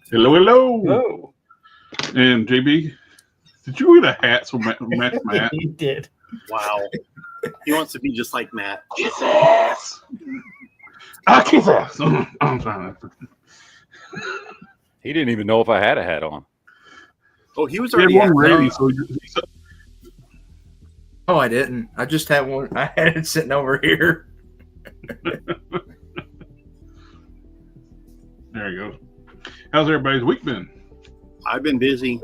Hello, hello. Hello. And JB, did you get a hat so match Matt? He did. Wow. He wants to be just like Matt. Kiss ass. Kiss ass. I'm trying to. He didn't even know if I had a hat on. Oh, he was He had already one ready, at, so Oh, I didn't. I just had one. I had it sitting over here. there you go. How's everybody's week been? I've been busy.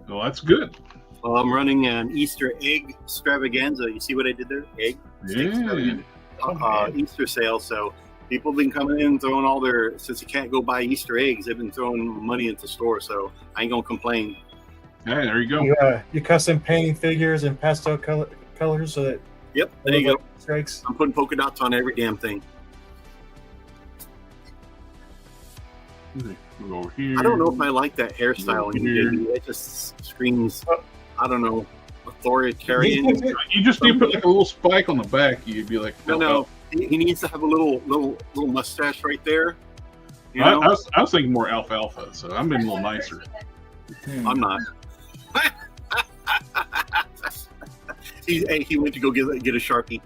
Well, that's good. Well, I'm running an Easter egg extravaganza. You see what I did there? Egg? Yeah. Easter sale. So people have been coming in throwing all their, since you can't go buy Easter eggs, they've been throwing money into the store. So I ain't going to complain. Hey, there you go. You custom painting figures in pastel colors so that Yep, there you go. Strikes. I'm putting polka dots on every damn thing. We'll go over here. I don't know if I like that hairstyle. It just screams, I don't know, authoritarian. You just need to put like a little spike on the back. You'd be like, No. He needs to have a little mustache right there. You I know? was thinking more alfalfa, so I'm being a little nicer. I'm not. He went to go get a Sharpie.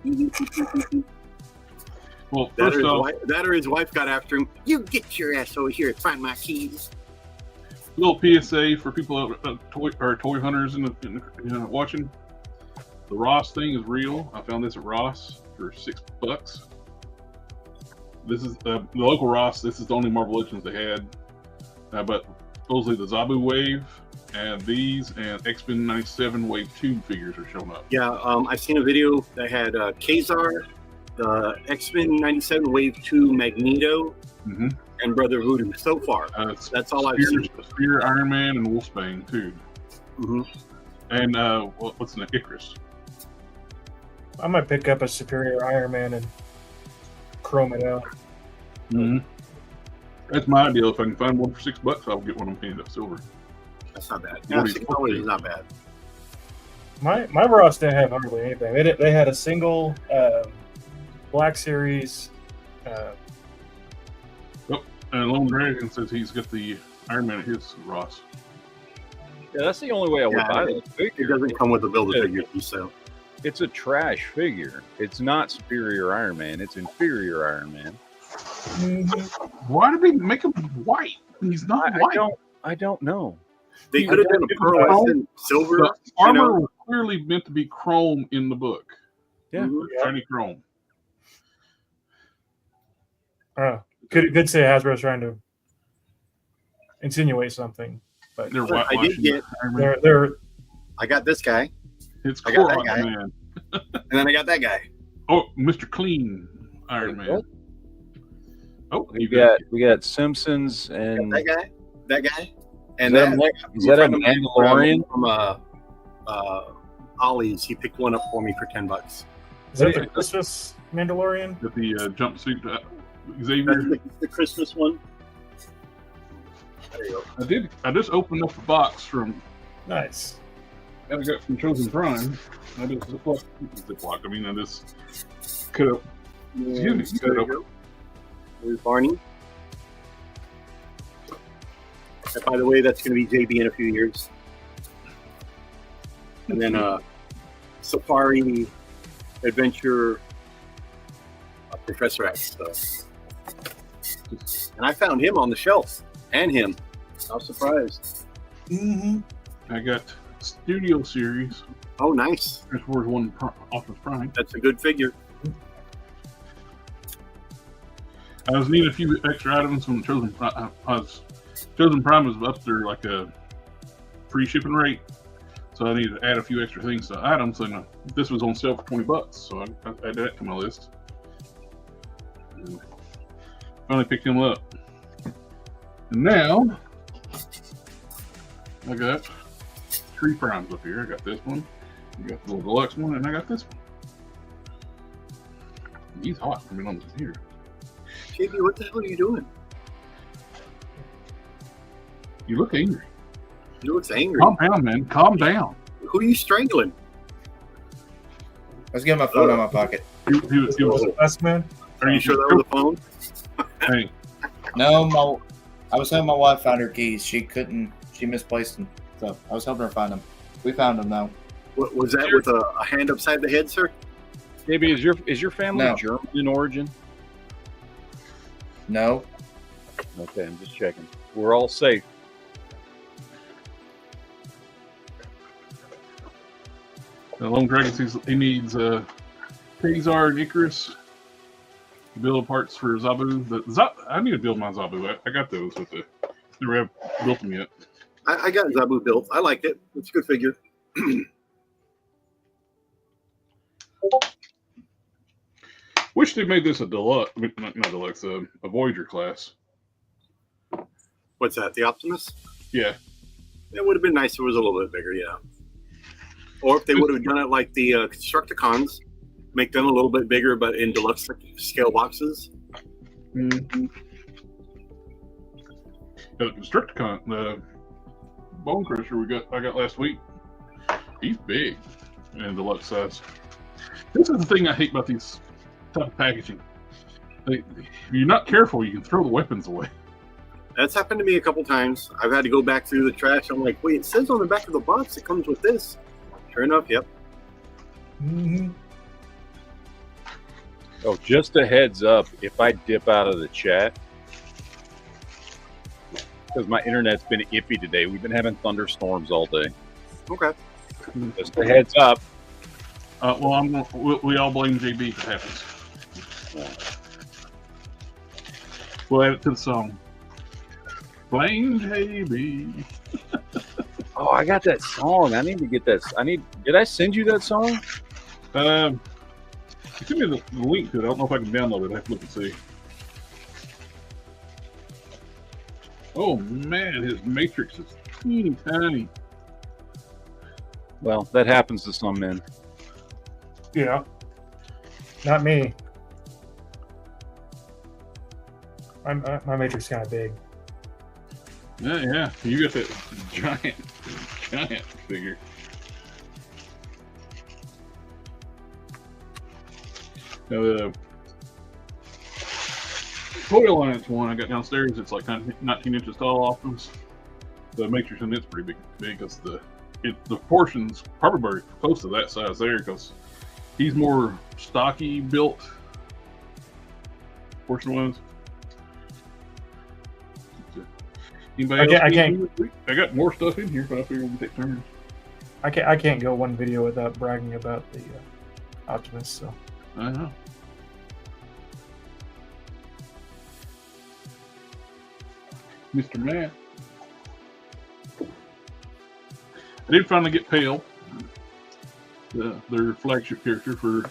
Well, first off, that or his wife got after him. You get your ass over here and find my keys. little PSA for people toy hunters in the watching. The Ross thing is real. I found this at Ross for $6. This is the local Ross. This is the only Marvel Legends they had, but supposedly the Zabu Wave and these and X-Men 97 Wave 2 figures are showing up. Yeah, I've seen a video that had Kazar, the X-Men 97 Wave 2 Magneto, and Brother Voodoo. So far, that's all I've seen. Spear, Iron Man, and Wolfsbane too. And what's in the Icarus? I might pick up a Superior Iron Man and chrome it out. That's my idea. If I can find one for $6, I'll get one of them painted up silver. That's not bad. Yeah, $6 is not bad. My Ross didn't have hardly anything. They had a single Black Series. And Lone Dragon says he's got the Iron Man at his Ross. Yeah, that's the only way I would buy that figure. It doesn't come with a build-a-figure so. It's a trash figure. It's not Superior Iron Man. It's Inferior Iron Man. Why did they make him white? He's not white. I don't know. They could have done a pearl silver. The armor was clearly meant to be chrome in the book. Yeah, shiny chrome. Could say Hasbro's trying to insinuate something, but they're I got this guy. It's I got that guy. Man. And then I got that guy. Oh, Mr. Clean Iron Man. Oh, we got Simpsons and that guy, and is that a Mandalorian from Ollie's? He picked one up for me for $10. Is that the Christmas Mandalorian? With the jumpsuit Xavier. That's the Christmas one. There you go. I just opened up the box from. Nice. I got from Chosen Prime. I just Ziploc. I mean, I just cut up. Excuse me, cut up. There's Barney. And by the way, that's going to be JB in a few years. And then Safari Adventure Professor X. So. And I found him on the shelf. And him. I was surprised. I got Studio Series. Oh, nice. Transformers 1 Optimus Prime. That's a good figure. I was needing a few extra items from Chosen Prime. Chosen Prime was up there like a free shipping rate, so I needed to add a few extra things to items. And this was on sale for $20, so I added that to my list. And finally picked him up. And now I got 3 primes up here. I got this one, I got the little deluxe one, and I got this one. He's hot. I mean, on the computer. JB, what the hell are you doing? You look angry. You look angry. Calm down, man. Calm down. Who are you strangling? I was getting my phone out of my pocket. He was Best man. Are you sure that was the phone? Hey, No, I was helping my wife find her keys. She misplaced them. So I was helping her find them. We found them though. What was that with a hand upside the head, sir? Maybe is your family No. German in origin? No. Okay, I'm just checking. We're all safe. Lone Dragon says he needs Kazar and Icarus to build parts for Zabu. I need to build my Zabu. I got those with the. Never have built them yet. I got Zabu built. I liked it. It's a good figure. Wish they made this a deluxe, not deluxe, a Voyager class. What's that? The Optimus? Yeah. It would have been nice if it was a little bit bigger, yeah. Or if they would have done it like the Constructicons, make them a little bit bigger, but in deluxe scale boxes. Mm-hmm. The Constructicon, the Bone Crusher I got last week, he's big and deluxe size. This is the thing I hate about these type of packaging. If you're not careful, you can throw the weapons away. That's happened to me a couple times. I've had to go back through the trash. I'm like, wait, it says on the back of the box it comes with this. Sure enough, yep. Mm-hmm. Oh, just a heads up, if I dip out of the chat, because my internet's been iffy today. We've been having thunderstorms all day. Okay. Just a heads up. Well, we all blame JB if it happens. We'll add it to the song. Blame JB. Oh, I got that song. I need to get that. Did I send you that song? You sent me the link to it. I don't know if I can download it. I have to look and see. Oh man, his matrix is teeny tiny. Well, that happens to some men. Yeah. Not me. My matrix kind of big. Yeah. You got that giant figure. Now the Toy Alliance one I got downstairs, it's like 19 inches tall often. The matrix in it's pretty big because the portion's probably very close to that size there because he's more stocky built portion wise. Anybody else? I got more stuff in here, but I figure we can take turns. I can't go one video without bragging about the Optimus. So I know. Mr. Matt. I did finally get Pale, their flagship character for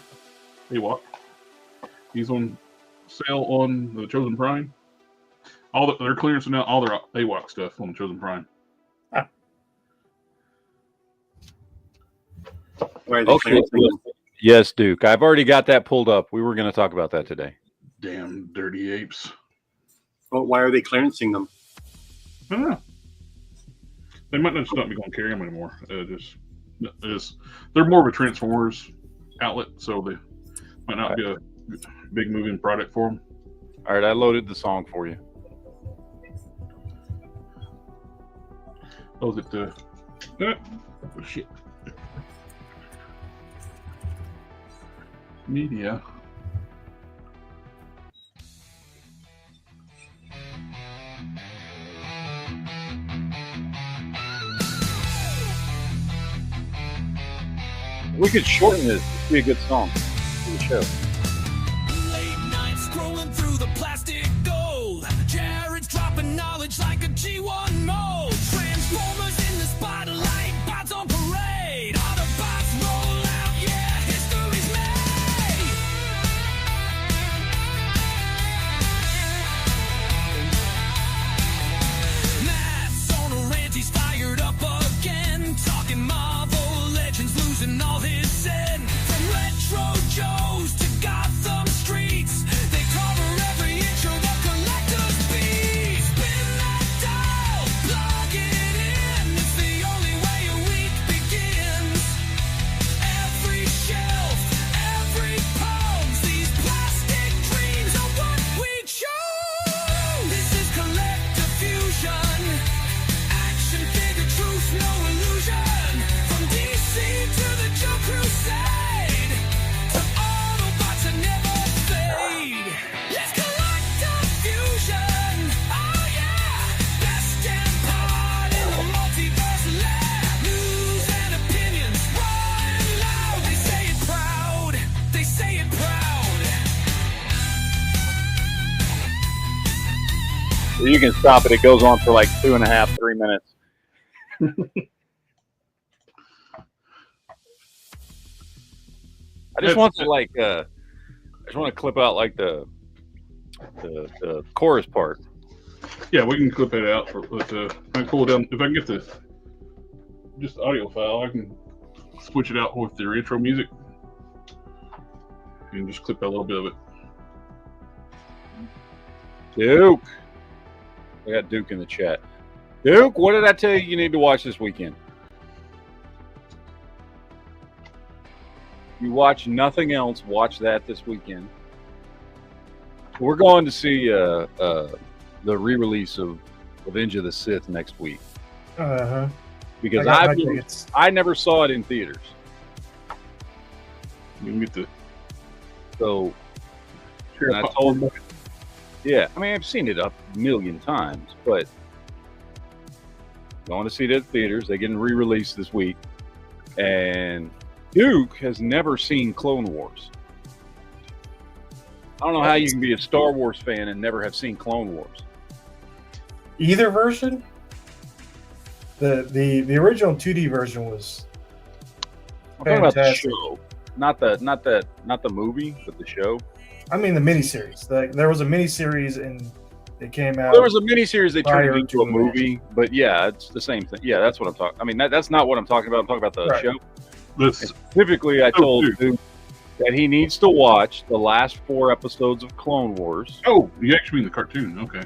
AWOC. He's on sale on the Chosen Prime. They're clearancing out all their AWOC stuff on the Chosen Prime. Okay. Yes, Duke. I've already got that pulled up. We were going to talk about that today. Damn dirty apes. Well, why are they clearancing them? I don't know. They might not be going to carry them anymore. They're more of a Transformers outlet, so they might not be a big moving product for them. All right, I loaded the song for you. Oh, is it oh, shit. Media. We could shorten this. It'd be a good song for the show. Late nights scrolling through the plastic gold. Jared's dropping knowledge like a G1 mold. Transformers in the spotlight, bots on parade. Autobots roll out, yeah, history's made. Matt's on a rant, he's fired up again. Talking Marvel Legends, losing all his zen. From Retro Joes to Gotham streets, they cover every inch of the collector's beat. Spin that dial, blow You can stop it. It goes on for like 2.5, 3 minutes. I just want to I just want to clip out like the chorus part. Yeah, we can clip it out. But I can pull it down. If I can get the just the audio file, I can switch it out with their intro music and just clip out a little bit of it. Duke. We got Duke in the chat. Duke, what did I tell you need to watch this weekend? You watch nothing else, watch that this weekend. We're going to see the re-release of Revenge of the Sith next week. Because I never saw it in theaters. You can get the and I told them, yeah, I mean I've seen it a million times, but going to see it at theaters. They're getting re-released this week, and Duke has never seen Clone Wars. I don't know how you can be a Star Wars fan and never have seen Clone Wars. Either version? The original 2D version was I'm talking about the show, not the movie, but the show. I mean the miniseries. There was a miniseries and it came out. There was a miniseries they turned it into a movie, but yeah, it's the same thing. Yeah, that's what I'm talking. I mean, that's not what I'm talking about. I'm talking about the show. Specifically, I told Duke that he needs to watch the last 4 episodes of Clone Wars. Oh, you actually mean the cartoon? Okay.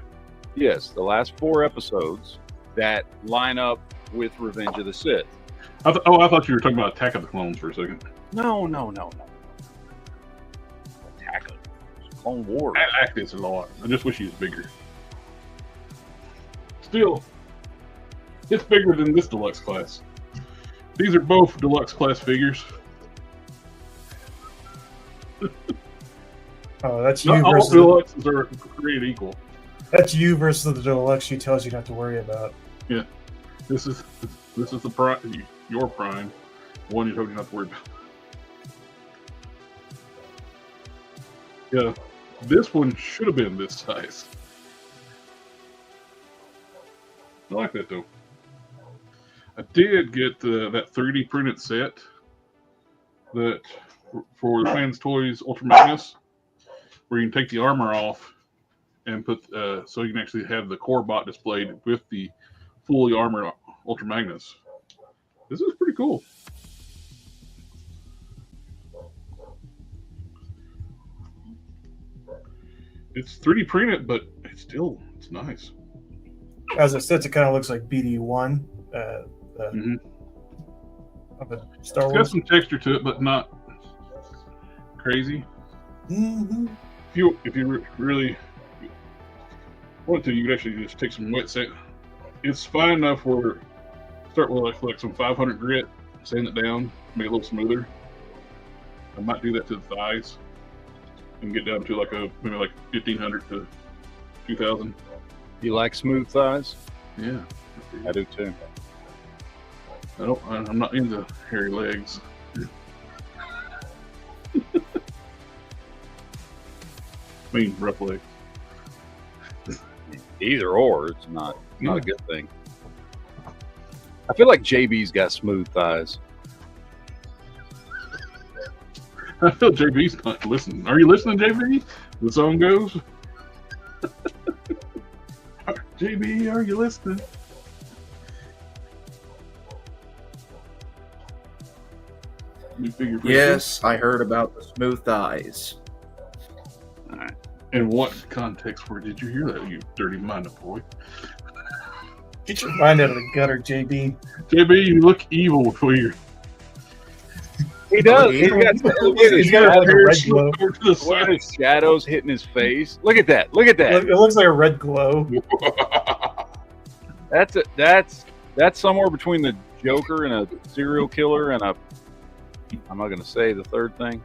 Yes, the last 4 episodes that line up with Revenge of the Sith. I thought you were talking about Attack of the Clones for a second. No. Attack of Clone Wars. I like this a lot. I just wish he was bigger. Still, it's bigger than this deluxe class. These are both deluxe class figures. Oh, that's you Not all versus deluxes are created equal. That's you versus the deluxe she tells you not to worry about. Yeah, this is the prime, your prime, the one you told you not to worry about. Yeah, this one should have been this size. I like that though. I did get that 3D printed set that for Fans Toys Ultra Magnus, where you can take the armor off and put so you can actually have the core bot displayed with the fully armored Ultra Magnus. This is pretty cool. It's 3D printed, but it's nice. As it sits, it kind of looks like BD1 of a Star Wars. It's got some texture to it, but not crazy. Mm-hmm. If you really want to, you could actually just take some wet sand. It's fine enough where start with like some 500 grit, sand it down, make it a little smoother. I might do that to the thighs and get down to maybe like 1500 to 2000. You like smooth thighs? Yeah, I do too. I'm not into hairy legs. I mean, rough legs. Either or, it's not a good thing. I feel like JB's got smooth thighs. I feel JB's not listening. Are you listening, JB? The song goes. JB, are you listening? Yes, I heard about the smooth thighs. All right. In what context did you hear that, you dirty-minded boy? Get your mind out of the gutter, JB. JB, you look evil for you. He does. He's got like a red glow. Look at his shadows hitting his face. Look at that. Look at that. It looks like a red glow. That's somewhere between the Joker and a serial killer and a. I'm not going to say the third thing.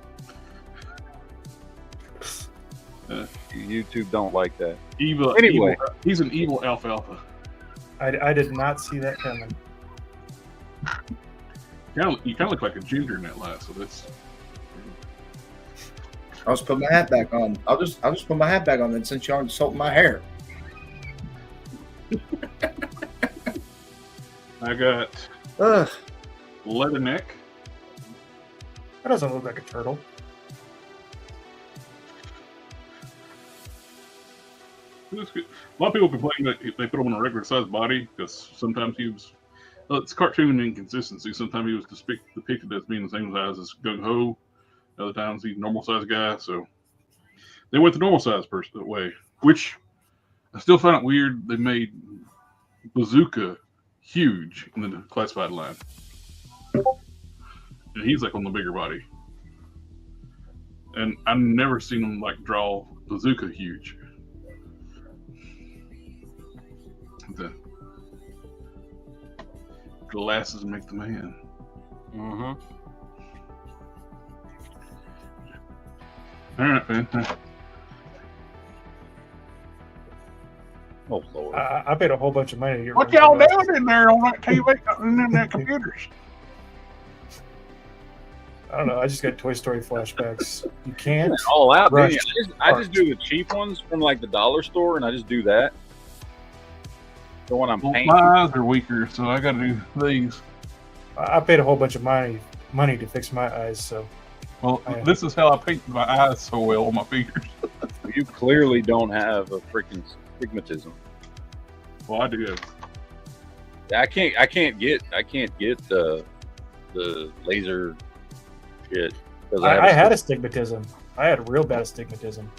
YouTube don't like that. Evil. Anyway, he's an evil alfalfa. I did not see that coming. You kind of look like a ginger in that last, so that's. I'll just put my hat back on. I'll just put my hat back on then, since you aren't insulting my hair. I got Leatherneck. That doesn't look like a turtle. A lot of people complain that they put him on a regular sized body because sometimes he was. Well, it's cartoon inconsistency. Sometimes he was depicted as being the same size as Gung Ho. Other times he's a normal sized guy. So they went the normal size person that way, which I still find it weird. They made Bazooka huge in the classified line, and he's like on the bigger body. And I've never seen them like draw Bazooka huge. The glasses make the man. Mm-hmm. All right, man. Oh Lord! I paid a whole bunch of money to get What rid of y'all that. doing in there on that TV and in that computers? I don't know. I just got Toy Story flashbacks. You can't. All out. rush Dude. I just do the cheap ones from like the dollar store, and I just do that. The one I'm Well, painting. my eyes are weaker, so I got to do these. I paid a whole bunch of money to fix my eyes. So Well, Yeah. this is how I paint my eyes so well on my fingers. You clearly don't have a freaking astigmatism. Well, I do have. I can't get the laser shit because I had astigmatism. I had real bad astigmatism.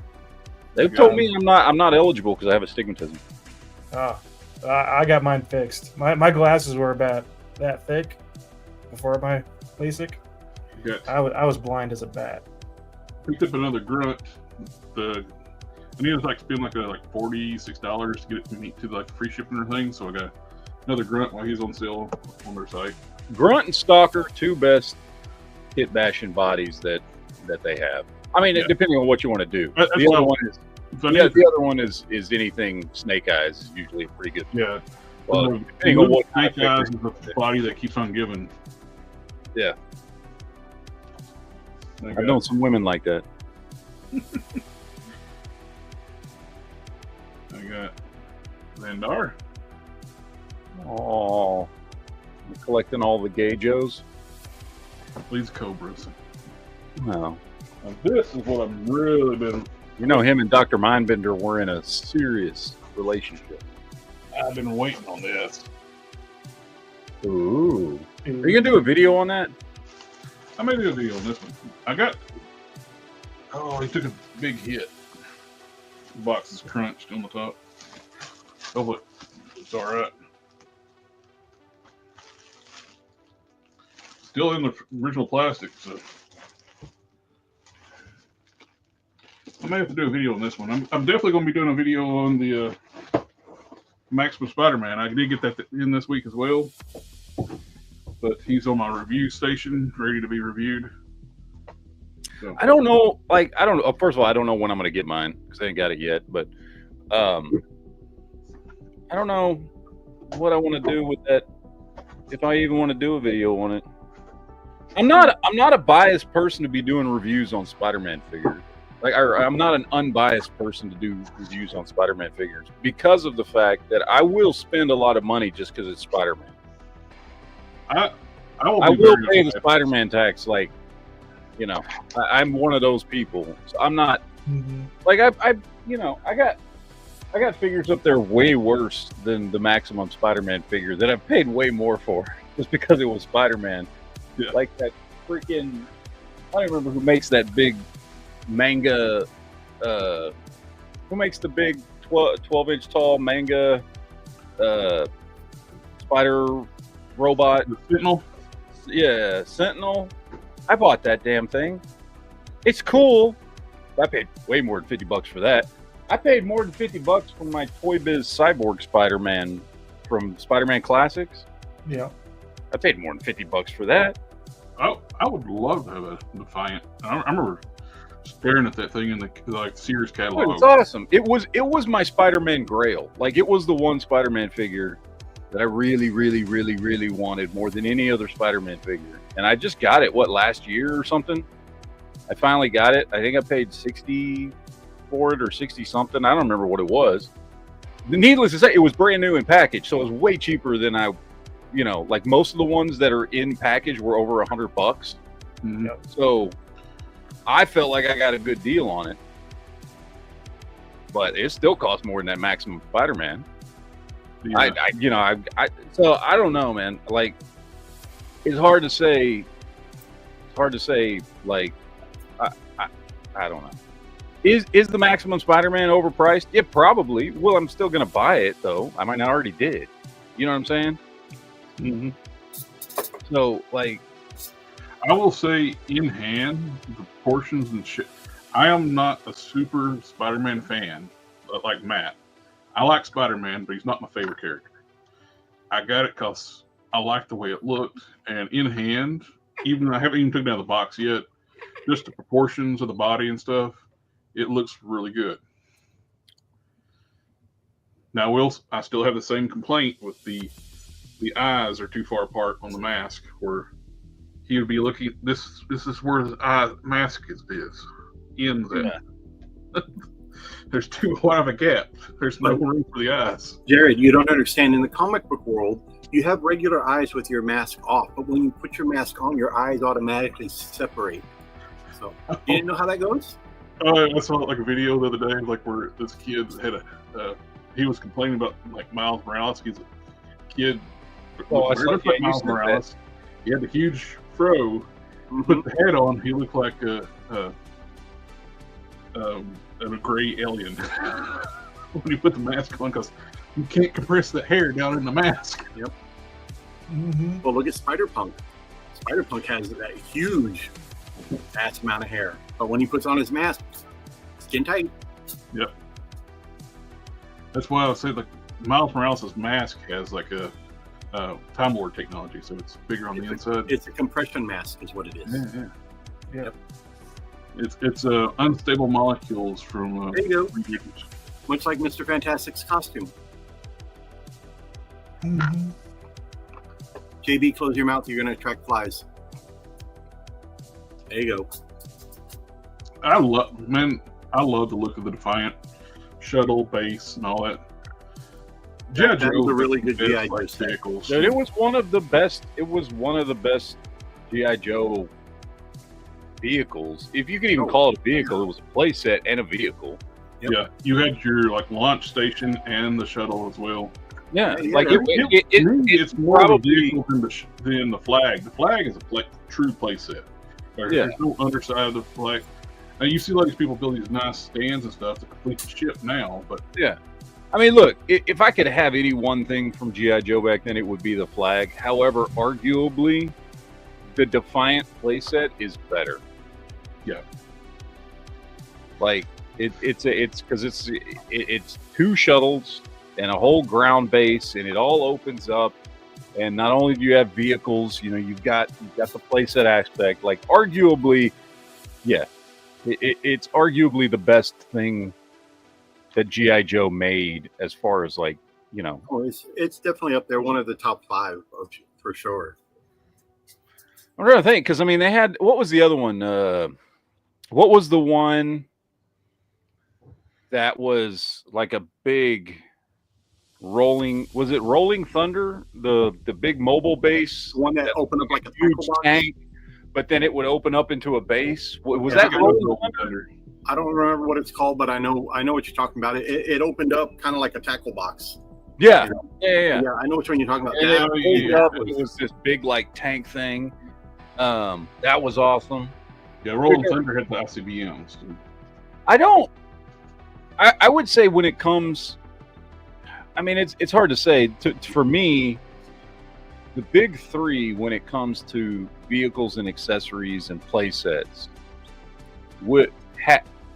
They've told me I'm not eligible because I have astigmatism. Oh, I got mine fixed. My glasses were about that thick before my LASIK. Got I was blind as a bat. picked up another grunt. I needed to like spend like $46 to get it to meet to like free shipping or thing. So I got another grunt while he's on sale on their site. Grunt and Stalker, two best hit bashing bodies that they have. I mean, Yeah. depending on what you want to do. That's The why other one is If I yeah, need the other one is anything Snake Eyes is usually pretty good. yeah. Well, The depending on what kind Snake of Eyes is the body that keeps on giving. Yeah. I I've got- known some women like that. I got Landar. Oh, you're collecting all the gay Joes. These Cobras. No. Now, this is what I've really been. You know, him and Dr. Mindbender were in a serious relationship. I've been waiting on this. Ooh. Are you going to do a video on that? I may do a video on this one. I got. Oh, he took a big hit. The box is crunched on the top. Hopefully, it's all right. Still in the original plastic, so I may have to do a video on this one. I'm definitely going to be doing a video on the Maximum Spider-Man. I did get that in this week as well, but he's on my review station, ready to be reviewed. So, I don't know. Like, I don't know. First of all, I don't know when I'm going to get mine because I ain't got it yet. But I don't know what I want to do with that. If I even want to do a video on it, I'm not a biased person to be doing reviews on Spider-Man figures. Like, I'm not an unbiased person to do reviews on Spider-Man figures because of the fact that I will spend a lot of money just because it's Spider-Man. I I will pay the Spider-Man tax. Like, you know, I'm one of those people. So I'm not like I got figures up there way worse than the Maximum Spider-Man figure that I've paid way more for just because it was Spider-Man. Yeah. Like that freaking, I don't remember who makes that big manga. Who makes the big 12-inch tall manga spider robot? The Sentinel. Yeah, Sentinel. I bought that damn thing. It's cool. I paid way more than $50 for that. I paid more than $50 for my Toy Biz Cyborg Spider-Man from Spider-Man Classics. Yeah. I paid more than $50 for that. I would love to have a Defiant. I remember staring at that thing in the Sears Oh, catalog. it's awesome. It was my Spider-Man Grail. Like, it was the one Spider-Man figure that I really, really, really, really wanted more than any other Spider-Man figure. And I just got it, last year or something? I finally got it. I think I paid $60 for it or 60 something. I don't remember what it was. Needless to say, it was brand new and packaged, so it was way cheaper than I you know, like most of the ones that are in package were over $100. Mhm. Yep. So I felt like I got a good deal on it, but it still cost more than that Maximum Spider-Man. Yeah. So I don't know, man. Like, it's hard to say. It's hard to say. Like, I don't know. Is the Maximum Spider-Man overpriced? Yeah, probably. Well, I'm still gonna buy it though. I might not already did. You know what I'm saying? Mhm. So, like, I will say, in hand, the proportions and shit. I am not a super Spider-Man fan, like Matt. I like Spider-Man, but he's not my favorite character. I got it because I like the way it looked, and in hand, even I haven't even taken it out of the box yet. Just the proportions of the body and stuff, it looks really good. Now, I still have the same complaint with the eyes are too far apart on the mask, where he would be looking. This is where the eye mask is ends at. There's too wide of a gap. There's no room for the eyes. Jared, you don't understand. In the comic book world, you have regular eyes with your mask off, but when you put your mask on, your eyes automatically separate. So, you didn't know how that goes? I saw like a video the other day, like where this kid had he was complaining about like Miles Morales. He's a kid. Oh, I saw- like yeah, you Miles said Morales. He had the huge fro. Put the head on, he looked like a gray alien when you put the mask on, because you can't compress the hair down in the mask. Yep. Mm-hmm. Well, look at Spider-Punk. Spider-Punk has that huge ass amount of hair, but when he puts on his mask, skin tight. Yep. That's why I would say like Miles Morales' mask has like a Time Lord technology, so it's bigger on the inside. It's a compression mask, is what it is. Yeah. Yep. It's unstable molecules from There you go. mutants. Much like Mr. Fantastic's costume. Mm-hmm. JB, close your mouth. You're going to attract flies. There you go. I love the look of the Defiant shuttle base and all that. That was a really good G.I. Joe like set. vehicles. dude, it was one of the best. It was one of the best GI Joe vehicles. If you can even call it a vehicle, it was a play set and a vehicle. Yep. Yeah, you had your like launch station and the shuttle as well. Yeah, Yeah, like yeah. It's more of a probably- vehicle than the flag. The flag is a true play set. There's no underside of the flag. Now you see a lot of these people build these nice stands and stuff to complete the ship now, but I mean, look, if I could have any one thing from GI Joe back then, it would be the flag. However, arguably, the Defiant playset is better. Yeah. Like it's because it's two shuttles and a whole ground base, and it all opens up. And not only do you have vehicles, you know, you've got the playset aspect. Like, arguably, it's arguably the best thing that GI Joe made, as far as like, you know. Oh, it's definitely up there, one of the top 5 for sure. I'm trying to think, because I mean, they had, what was the other one? What was the one that was like a big rolling? Was it Rolling Thunder? The big mobile base, The one that opened up like a huge tackle box. tank, but then it would open up into a base. Was Yeah, that Rolling Thunder? I don't remember what it's called, but I know what you're talking about. It opened up kind of like a tackle box. Yeah, You know? yeah. Yeah, I know which one you're talking about. And That it was- opened up, and it was this big like tank thing. That was awesome. yeah, Rolling Thunder had the ICBMs. I would say when it comes, I mean, it's hard to say. For me, the big 3 when it comes to vehicles and accessories and play sets would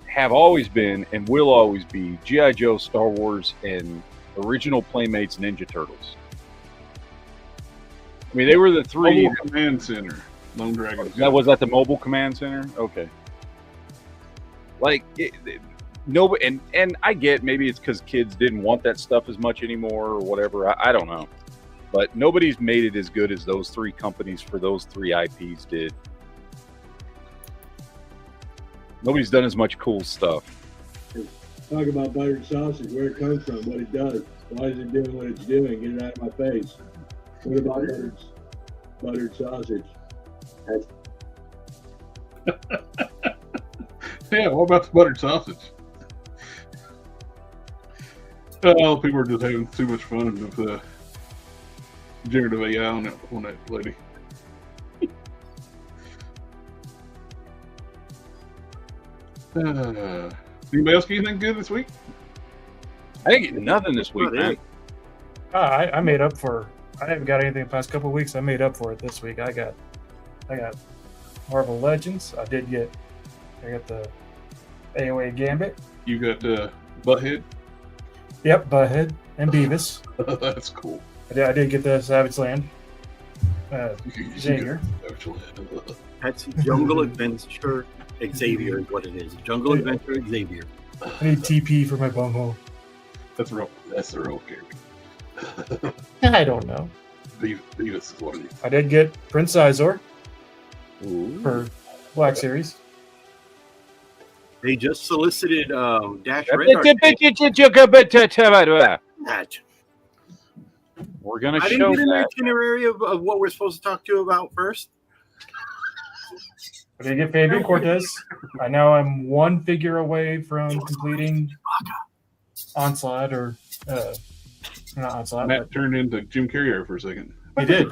have always been and will always be G.I. Joe, Star Wars, and original Playmates Ninja Turtles. I mean, they were the 3. Mobile Command Center, Lone Dragon. Was that the Mobile Command Center? Okay. Like, nobody, and I get maybe it's because kids didn't want that stuff as much anymore or whatever. I don't know. But nobody's made it as good as those 3 companies for those 3 IPs did. Nobody's done as much cool stuff. Talk about buttered sausage, where it comes from, what it does. Why is it doing what it's doing? Get it out of my face. What about buttered sausage? Yeah, what about the buttered sausage? Oh, people are just having too much fun with generative AI on that lady. Anybody else get anything good this week? I didn't get nothing this week, man. I made up for. I haven't got anything the past couple of weeks. I made up for it this week. I got Marvel Legends. I got the AOA Gambit. You got Butthead. Yep, Butthead and Beavis. That's cool. I did get the Savage Land. Xavier. That's Jungle Adventure Xavier is what it is. Jungle Adventure Xavier. I need TP for my bunghole. That's the real character. I don't know. Beavis is what it is. I did get Prince Izor for Black Series. They just solicited Dash Red. We're gonna I show didn't get an that. itinerary of what we're supposed to talk to you about first. I did get Fabian Cortez. I know I'm one figure away from completing Onslaught or not Onslaught. Matt turned into Jim Carrey for a second. He did.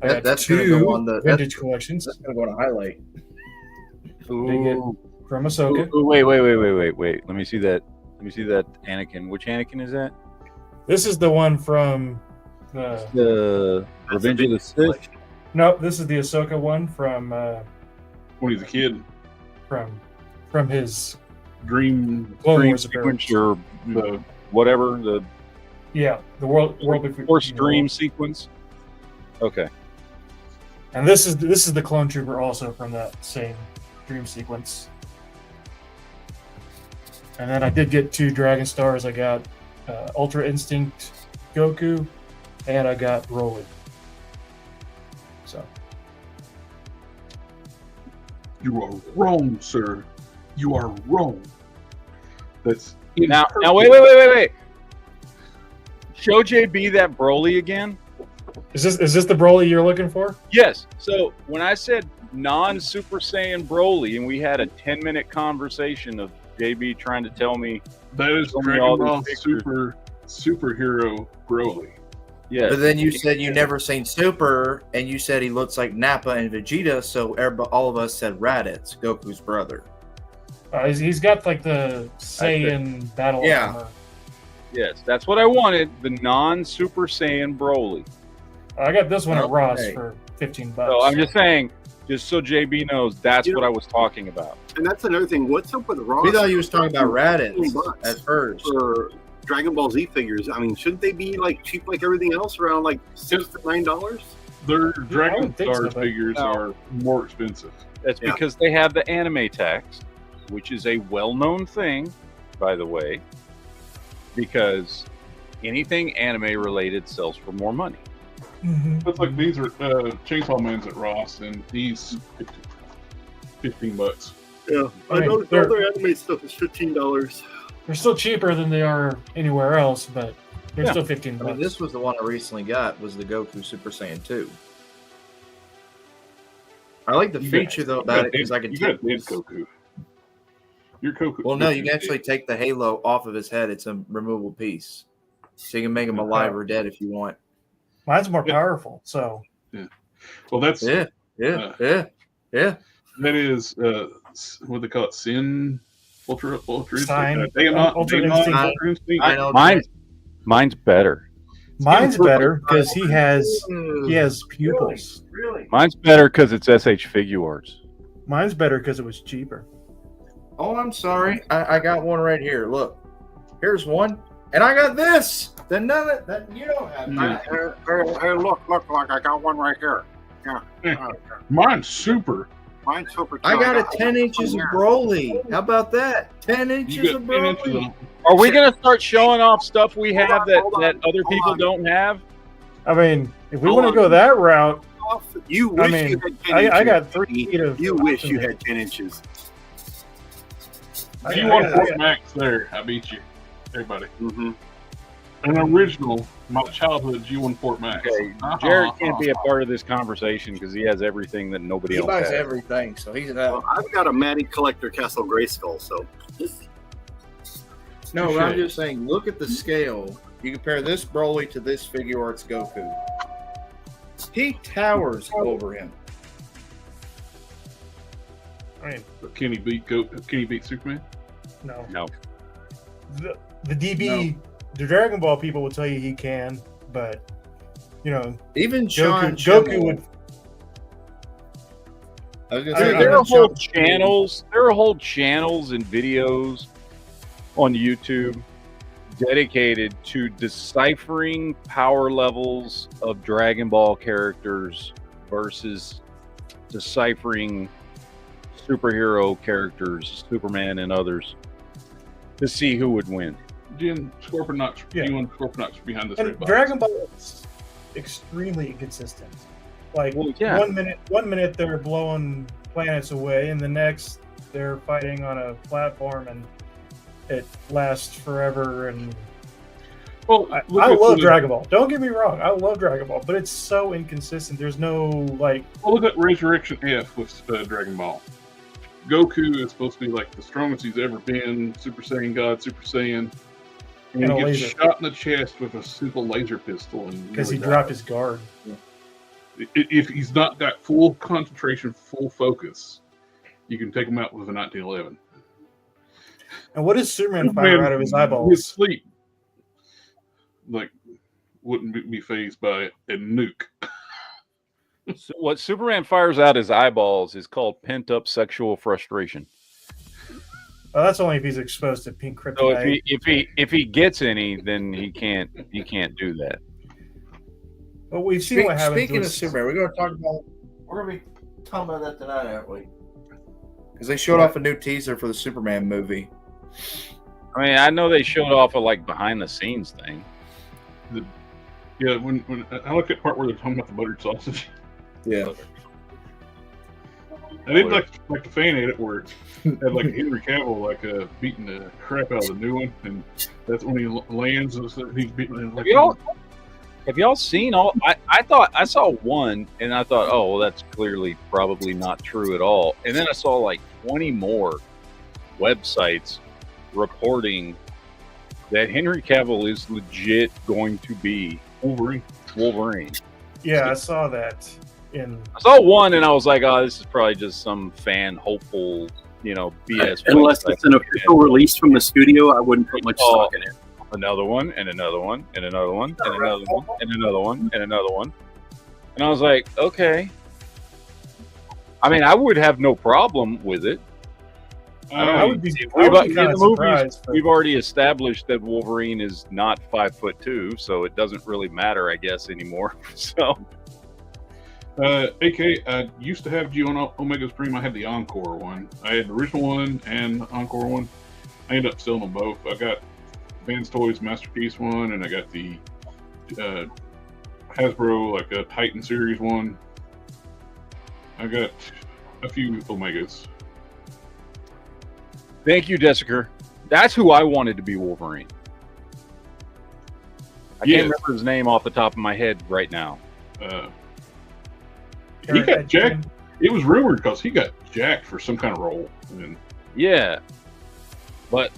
I got That's gonna two go on the vintage collections. That's gonna go on a highlight. They get from Ahsoka. Ooh, wait. Let me see that. Anakin. Which Anakin is that? This is the one from The Revenge of the Sith. no. This is the Ahsoka one from When he's a kid, from his Dream Clone Wars appearance. sequence or the whatever the Yeah, the world Force Dream sequence. Okay. And this is the clone trooper also from that same dream sequence. And then I did get 2 Dragon Stars. I got Ultra Instinct Goku, and I got Broly. So You are wrong, sir. You are wrong. That's Now wait. Show JB that Broly again. is this the Broly you're looking for? Yes. So when I said non-Super Saiyan Broly, and we had a 10-minute conversation of JB trying to tell me that is Show me Dragon all Ball these pictures. superhero Broly. yes. But then you said you never seen Super, and you said he looks like Nappa and Vegeta, so all of us said Raditz, Goku's brother. He's got like the Saiyan battle armor. Yes, that's what I wanted. The non-Super Saiyan Broly. I got this one at Ross Okay. for $15. So I'm just saying, just so JB knows, that's what I was talking about. And that's another thing. What's up with Ross? We thought you was talking about Raditz $15 at first. for Dragon Ball Z figures. I mean, shouldn't they be like cheap like everything else, around like $6 to $9? Their I Dragon would think so, Stars but- figures are more expensive. That's Yeah. because they have the anime tax, which is a well-known thing, by the way, because anything anime related sells for more money. It's like these are Chainsaw Man's at Ross, and he's $15. Yeah, I mean, know they're- other anime stuff is $15. They're still cheaper than they are anywhere else, but they're Yeah. still $15. I mean, this was the one I recently got, was the Goku Super Saiyan 2. I like the feature though about it because I can You got take. dead Goku. Your Goku. Well, no, you can actually take the halo off of his head. It's a removable piece, so you can make him alive or dead if you want. Mine's more powerful, so Well, that's Yeah. that is what they call it, Sin Ultra Sign. Ultra Instinct. I know. Mine's better. mine's better because he has pupils. Really? Mine's better because it's SH Figuarts. Mine's better because it was cheaper. Oh, I'm sorry. I got one right here. Look, here's one, and I got this. Then none of that you don't have. Hey, look, I got one right here. Yeah, Mine's super. mine's super. I got a 10 inches of Broly. How about that? 10 You inches got of 10 inches Broly. of Are we gonna start showing off stuff we have Hold on, that other hold people on. don't have? I mean, if we Hold want to on. go that route, You wish I mean, you had 10 I inches. got 3 feet of. You wish you had 10 inches. If you want Fort Max there, I beat you. Everybody. Mm-hmm. An original, my childhood G1 Fort Max. Okay, Jared can't be a part of this conversation because he has everything that nobody He else buys has. everything, so he's Well, I've got a Matty Collector Castle Grayskull, so No, but I'm Touche. just saying, look at the scale. You compare this Broly to this Figure Arts Goku. He towers over him. I mean, Can he beat Superman? no. No. The DB, the Dragon Ball people will tell you he can, but you know, Even Sean Goku would. I was gonna I say, mean, There even are whole Sean- channels. There are whole channels and videos on YouTube dedicated to deciphering power levels of Dragon Ball characters versus deciphering superhero characters, Superman and others, to see who would win. G1 Scorponok's Yeah. behind this And red box. Dragon Ball is extremely inconsistent. Like Well, yeah. 1 minute they're blowing planets away, and the next they're fighting on a platform, and it lasts forever. And Well, I look at love the- Dragon Ball. Don't get me wrong, I love Dragon Ball, but it's so inconsistent. There's no like. Well, look at Resurrection F with Dragon Ball. Goku is supposed to be like the strongest he's ever been, Super Saiyan God, Super Saiyan. And And a he gets laser. shot in the chest with a simple laser pistol. Because he really dropped dies. his guard. If he's not got full concentration, full focus, you can take him out with a 1911. And what does Superman fire out of his eyeballs? His sleep, like, wouldn't be phased by a nuke. So what Superman fires out his eyeballs is called pent-up sexual frustration. Well, that's only if he's exposed to pink So kryptonite. if he gets any, then he can't do that. But we've seen what happens. Speaking with- of Superman, we're gonna be talking about that tonight, aren't we? Because they showed off a new teaser for the Superman movie. I mean, I know they showed off a like behind the scenes thing. Yeah, when I look at the part where they're talking about the buttered sausage, Yeah. I did like the fan edit where it had like Henry Cavill beating the crap out of the new one, and that's when he lands and he's beating. Like, Have y'all seen all? I thought I saw one, and I thought, oh, well, that's clearly probably not true at all. And then I saw like 20 more websites reporting that Henry Cavill is legit going to be Wolverine. Yeah, I saw that in. I saw one, and I was like, oh, this is probably just some fan hopeful, BS. unless website. it's an official release from the studio, I wouldn't put much stock in it. Another one, and another one, and another one, and another one, and another one, and another one. And I was like, okay. I mean, I would have no problem with it. I would be, In I would be the kind of movies, surprised. But we've already established that Wolverine is not 5'2", so it doesn't really matter, I guess, anymore. So, AK, I used to have G1 Omega Supreme. I had the Encore one. I had the original one and the Encore one. I ended up selling them both. I got Vans Toys Masterpiece one, and I got the Hasbro a Titan Series one. I got a few Omegas. thank you, Desiker. That's who I wanted to be Wolverine. I Yes. can't remember his name off the top of my head right now. He got jacked. It was rumored because he got jacked for some kind of role. And Yeah, but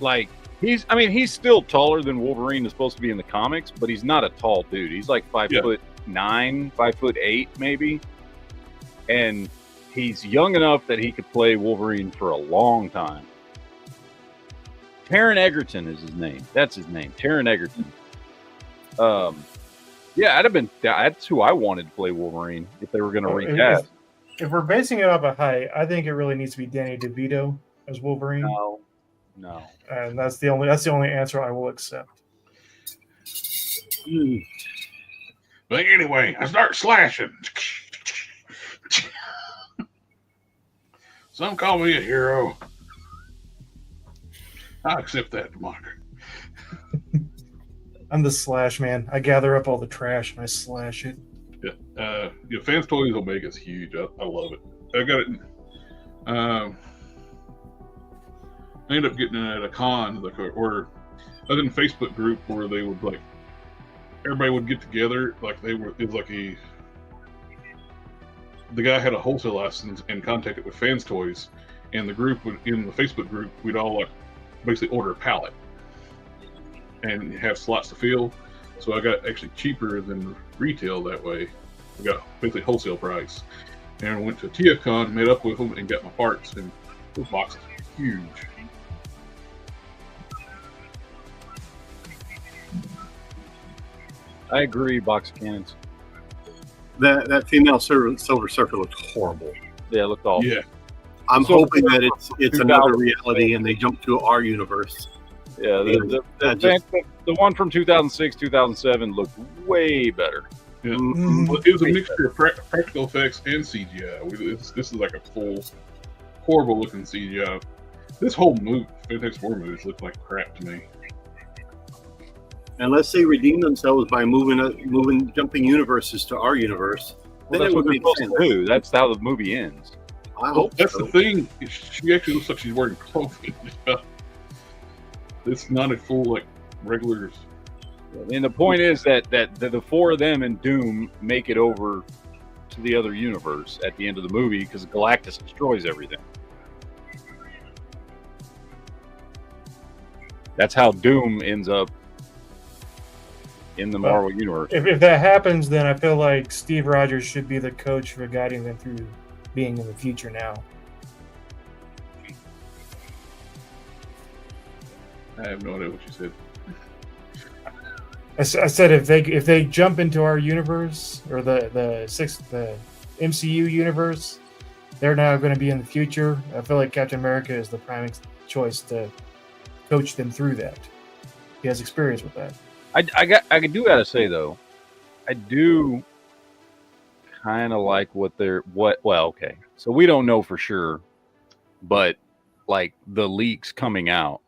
he's still taller than Wolverine is supposed to be in the comics, but he's not a tall dude. He's like 5'9", 5'8", maybe, and he's young enough that he could play Wolverine for a long time. Taron Egerton is his name. That's his name, Taron Egerton. Yeah, that's who I wanted to play Wolverine if they were going to recast. If we're basing it off of height, I think it really needs to be Danny DeVito as Wolverine, No. and that's the only answer I will accept. but anyway, I start slashing. Some call me a hero. I accept that, Mark. I'm the slash man. I gather up all the trash and I slash it. Fans Toys Omega is huge. I love it. I got it. I ended up getting it at a con, or I was in a Facebook group where they would everybody would get together. Like it was like the guy had a wholesale license and contacted with Fans Toys, and the group would, in the Facebook group, we'd all like basically order a pallet and have slots to fill. So I got actually cheaper than retail that way. I got basically wholesale price, and I went to TFCon, met up with them, and got my parts. And those boxes are huge. I agree. Box of cannons. That female Silver Surfer looked horrible. Yeah, it looked awful. Yeah, I'm So- hoping that it's another reality and they jump to our universe. Yeah, That just- the one from 2006, 2007 looked way better. yeah. Mhm. Well, it was a mixture of practical effects and CGI. This is like a full, horrible looking CGI. This whole movie, Fantastic Four movies, look like crap to me. Unless they redeem themselves by jumping universes to our universe, Well, then that's it what would they're make supposed sense. to do. That's how the movie ends. I hope That's so. the thing. She actually looks like she's wearing clothing. It's not a full like regular. And the point is that the four of them and Doom make it over to the other universe at the end of the movie because Galactus destroys everything. That's how Doom ends up in the Marvel universe. If that happens, then I feel like Steve Rogers should be the coach for guiding them through being in the future now. I have no idea what you said. I said if they jump into our universe or the MCU universe, they're now going to be in the future. I feel like Captain America is the prime choice to coach them through that. He has experience with that. I do gotta say though, I do kind of like okay. So we don't know for sure, but like the leaks coming out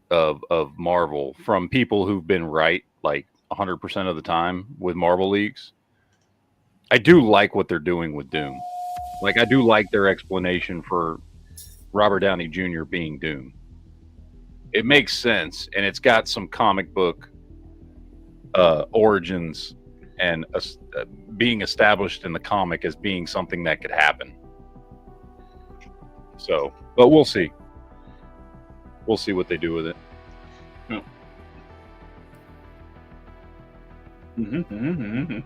of Marvel from people who've been right like 100% of the time with Marvel leaks. I do like what they're doing with Doom. Like I do like their explanation for Robert Downey Jr. being Doom. It makes sense, and it's got some comic book origins and being established in the comic as being something that could happen. So, but we'll see. We'll see what they do with it. Yeah. Mm-hmm.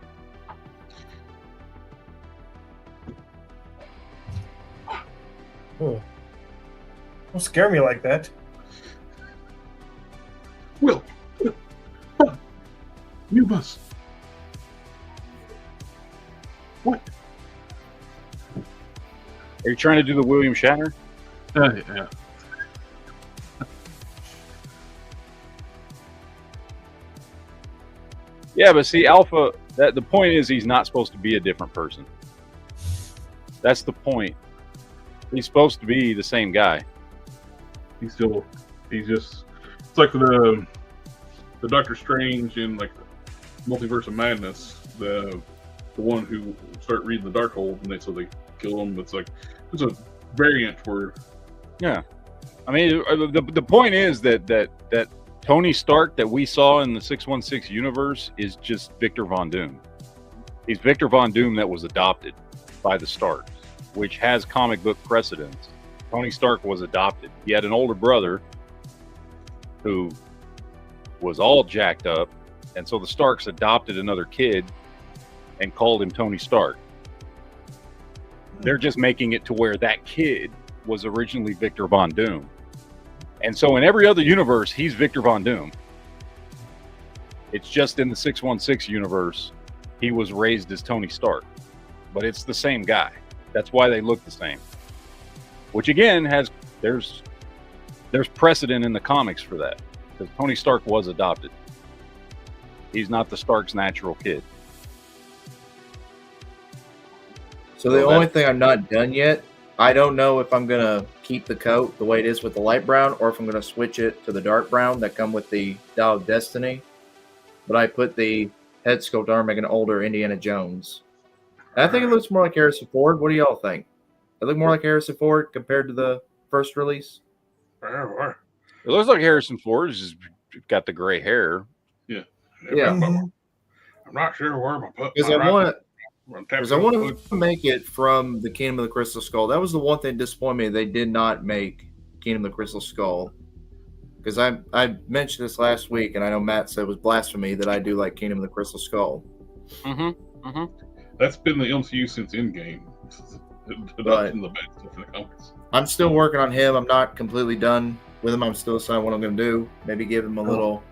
Oh. Don't scare me like that. Will, you must. What? Are you trying to do the William Shatner? Yeah. Yeah, but see, Alpha. The point is, he's not supposed to be a different person. That's the point. He's supposed to be the same guy. He's just. It's like the Doctor Strange in like Multiverse of Madness. The one who start reading the Darkhold and so they kill him. It's like it's a variant where. Yeah, I mean, the point is that Tony Stark that we saw in the 616 universe is just Victor Von Doom. He's Victor Von Doom that was adopted by the Starks, which has comic book precedence. Tony Stark was adopted. He had an older brother who was all jacked up, and so the Starks adopted another kid and called him Tony Stark. They're just making it to where that kid was originally Victor Von Doom. And so in every other universe, he's Victor Von Doom. It's just in the 616 universe, he was raised as Tony Stark. But it's the same guy. That's why they look the same. Which again, there's precedent in the comics for that. Because Tony Stark was adopted. He's not the Stark's natural kid. So the only thing I'm not done yet, I don't know if I'm going to keep the coat the way it is with the light brown or if I'm going to switch it to the dark brown that come with the Dial of Destiny. But I put the head sculpt on making an older Indiana Jones. And I think it looks more like Harrison Ford. What do y'all think? It look more like Harrison Ford compared to the first release? It looks like Harrison Ford. He's just got the gray hair. Yeah. Yeah. I'm not sure where my pup. Because I want to make it from the Kingdom of the Crystal Skull. That was the one thing that disappointed me. They did not make Kingdom of the Crystal Skull. Because I mentioned this last week, and I know Matt said it was blasphemy that I do like Kingdom of the Crystal Skull. That's been the MCU since Endgame. Right. In the bad stuff in the comics. I'm still working on him. I'm not completely done with him. I'm still deciding what I'm going to do. Maybe give him a little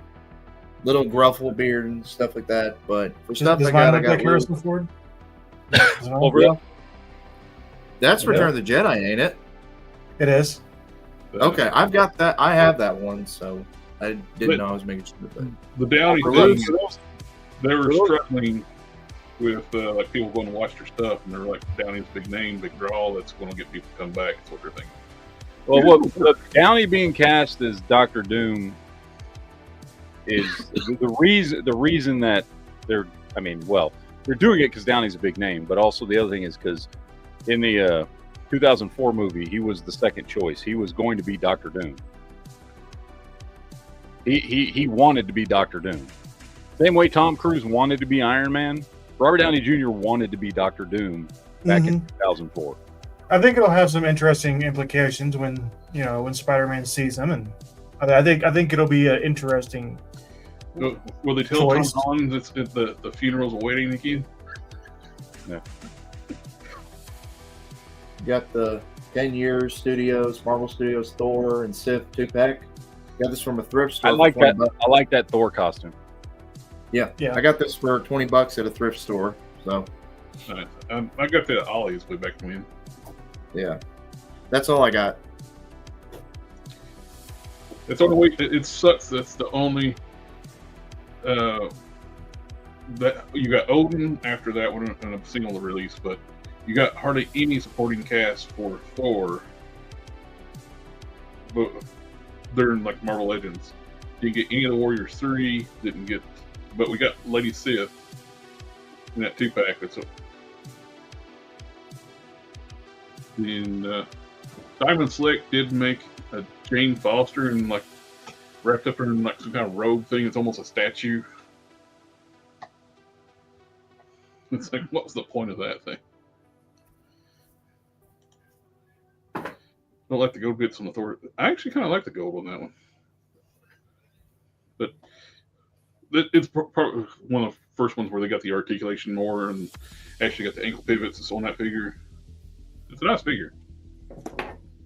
gruffle beard and stuff like that. But for stuff Does I mine got, look like Harrison Ford? Over That's Return of the Jedi, ain't it? It is. Okay, I've got that. I have that one, so I didn't know I was making sure. But The Downey For thing, those- they were struggling with like people going to watch their stuff, and they're like, Downey's big name, big draw. That's going to get people to come back. That's what they're thinking. Well, Downey being cast as Doctor Doom is the reason that they're doing it because Downey's a big name, but also the other thing is because in the 2004 movie, he was the second choice. He was going to be Doctor Doom. He wanted to be Doctor Doom. Same way Tom Cruise wanted to be Iron Man, Robert Downey Jr. wanted to be Doctor Doom back in 2004. I think it'll have some interesting implications when Spider-Man sees him, and I think it'll be an interesting. Will they tell Tom Holland that the funeral's awaiting the kid? No. You got the 10 Years Studios, Marvel Studios, Thor, and Sith 2-pack. Got this from a thrift store. I like for that. $20. I like that Thor costume. Yeah, I got this for $20 at a thrift store. So, I got that at Ollie's way back when. Yeah, that's all I got. It's only way. It sucks. That's the only. That you got Odin after that one in a single release, but you got hardly any supporting cast for Thor. But they're in like Marvel Legends. Didn't get any of the Warriors 3. Didn't get, but we got Lady Sif in that 2-pack. That's what. And Diamond Slick did make a Jane Foster and like wrapped up in like some kind of robe thing. It's almost a statue. It's like, what was the point of that thing? I don't like the gold bits on the Thor. I actually kind of like the gold on that one. But it's probably one of the first ones where they got the articulation more and actually got the ankle pivots that's on that figure. It's a nice figure.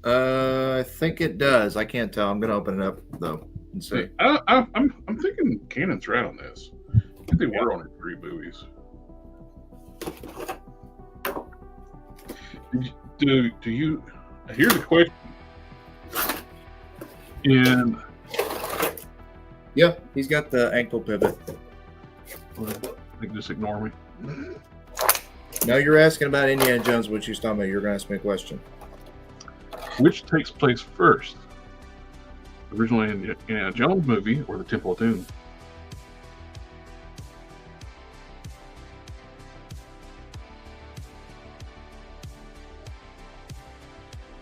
I think it does. I can't tell. I'm gonna open it up though and see. I'm thinking Canon's right on this. I think they were on 3 movies. Do you? Here's a question. And yeah, he's got the ankle pivot. They can just ignore me. No, you're asking about Indiana Jones, what you was talking about. You're going to ask me a question. Which takes place first? The original Indiana Jones movie or the Temple of Doom?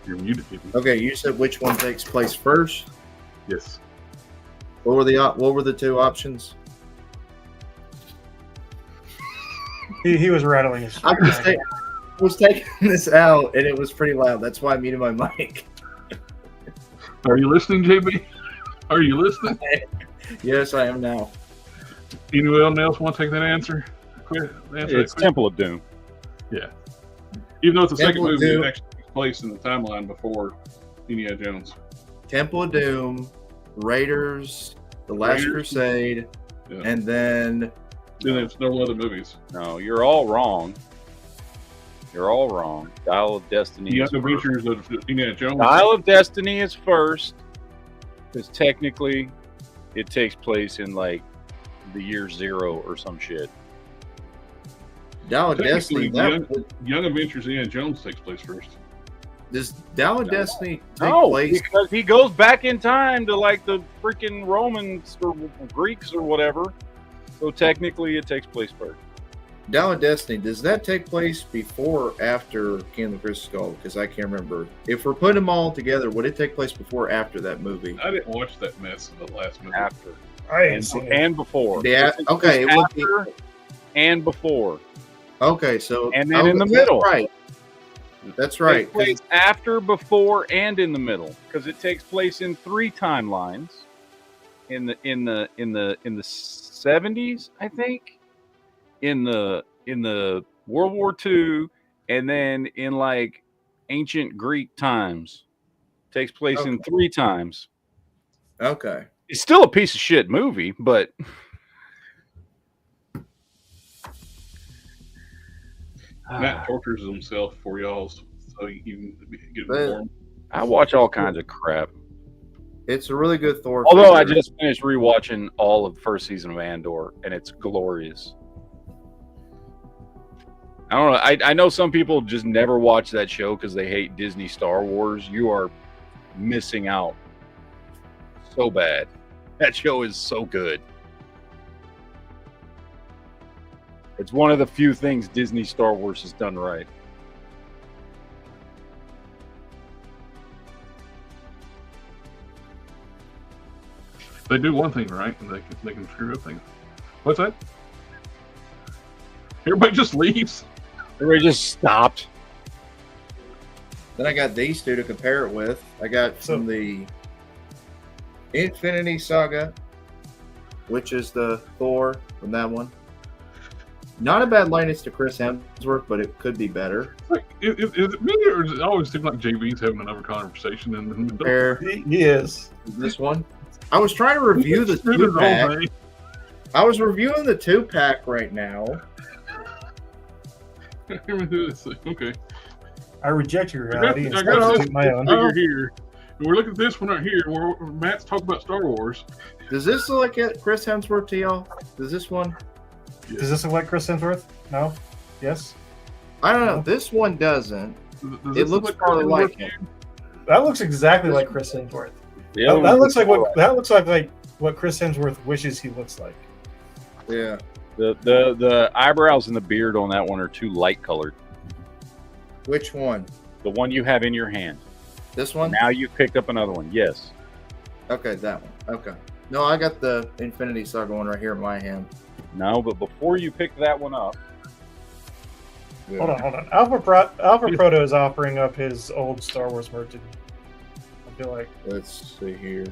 You're muted, people. Okay, you said which one takes place first? Yes. What were the 2 options? He was rattling his. I was taking this out, and it was pretty loud. That's why I muted my mic. Are you listening, JB? Are you listening? Yes, I am now. Anyone else want to take that answer? It's Temple of Doom. Yeah. Even though it's the second Temple of movie, Doom. it actually takes place in the timeline before Indiana Jones. Temple of Doom, Raiders, The Last Crusade, and then it's no other movies. No, you're all wrong. You're all wrong. Dial of Destiny. The Adventures of Indiana Jones. Dial of Destiny is first, because technically, it takes place in like the year 0 or some shit. Dial of Destiny. Young Adventures of Indiana Jones takes place first. Does Dial of Destiny take No, place? because he goes back in time to like the freaking Romans or Greeks or whatever. So technically, it takes place first. Dial of Destiny, does that take place before or after Kingdom of the Crystal Skull? Because I can't remember. If we're putting them all together, would it take place before or after that movie? I didn't watch that mess of the last movie. After. I ain't seen it. and before. Yeah. Okay. It would be, After and before. okay. So And then in the middle. Right. That's right. Takes place after, before, and in the middle, because it takes place in 3 timelines. In the 70s, I think. In the World War II, and then in like ancient Greek times. Takes place in 3 times. Okay. It's still a piece of shit movie, but Matt tortures himself for y'all, so you can get But- informed. I watch all kinds of crap. It's a really good Thor. Although I figure. just finished rewatching all of the first season of Andor, and it's glorious. I don't know. I know some people just never watch that show because they hate Disney Star Wars. You are missing out so bad. That show is so good. It's one of the few things Disney Star Wars has done right. They do one thing right, and they can screw up things. What's that? Everybody just leaves. Everybody just stopped. Then I got these two to compare it with. I got from the Infinity Saga, which is the Thor from that one. Not a bad likeness to Chris Hemsworth, but it could be better. Like, is it me, or does it always seem like JB's having another conversation in the middle? Compare He is. this one. I was trying to review the Screw this whole 2-pack. thing. I was reviewing the 2-pack right now. Okay. I reject your reality and I got substitute my own. figure here. And we're looking at this one right here, where Matt's talking about Star Wars. Does this look like Chris Hemsworth to y'all? Does this one? Does this look like Chris Hemsworth? No? Yes? I don't know. No. This one doesn't. Does It this looks look probably Chris like Hemsworth? him. That looks exactly like Chris Hemsworth. Yeah, That looks like what Chris Hemsworth wishes he looks like. Yeah. the eyebrows and the beard on that one are too light colored. Which one? The one you have in your hand. This one? Now you've picked up another one. Yes. Okay, that one. Okay. No, I got the Infinity Saga one right here in my hand. No, but before you pick that one up, Hold on. Alpha Proto is offering up his old Star Wars merch. I feel like Let's see here.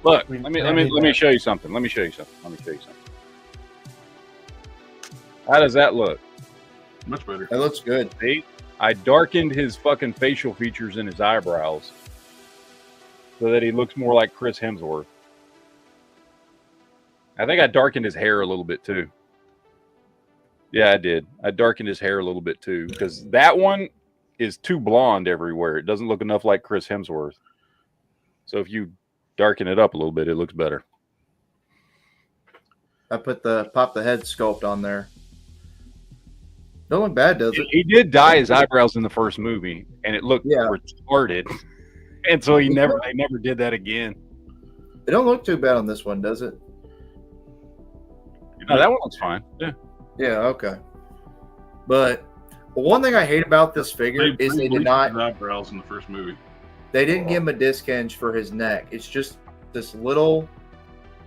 look. We- Let me I need that. show you something. How does that look? Much better. That looks good. See? I darkened his fucking facial features and his eyebrows so that he looks more like Chris Hemsworth. I think I darkened his hair a little bit too. Yeah, I did. I darkened his hair a little bit too because that one is too blonde everywhere. It doesn't look enough like Chris Hemsworth. So if you darken it up a little bit, it looks better. I put pop the head sculpt on there. Don't look bad, does it? He did dye his eyebrows in the first movie, and it looked Yeah. retarded. And so they never did that again. It don't look too bad on this one, does it? No, that one looks fine. Yeah. Yeah, okay. But one thing I hate about this figure is they did not. his eyebrows in the first movie. They didn't give him a disc hinge for his neck. It's just this little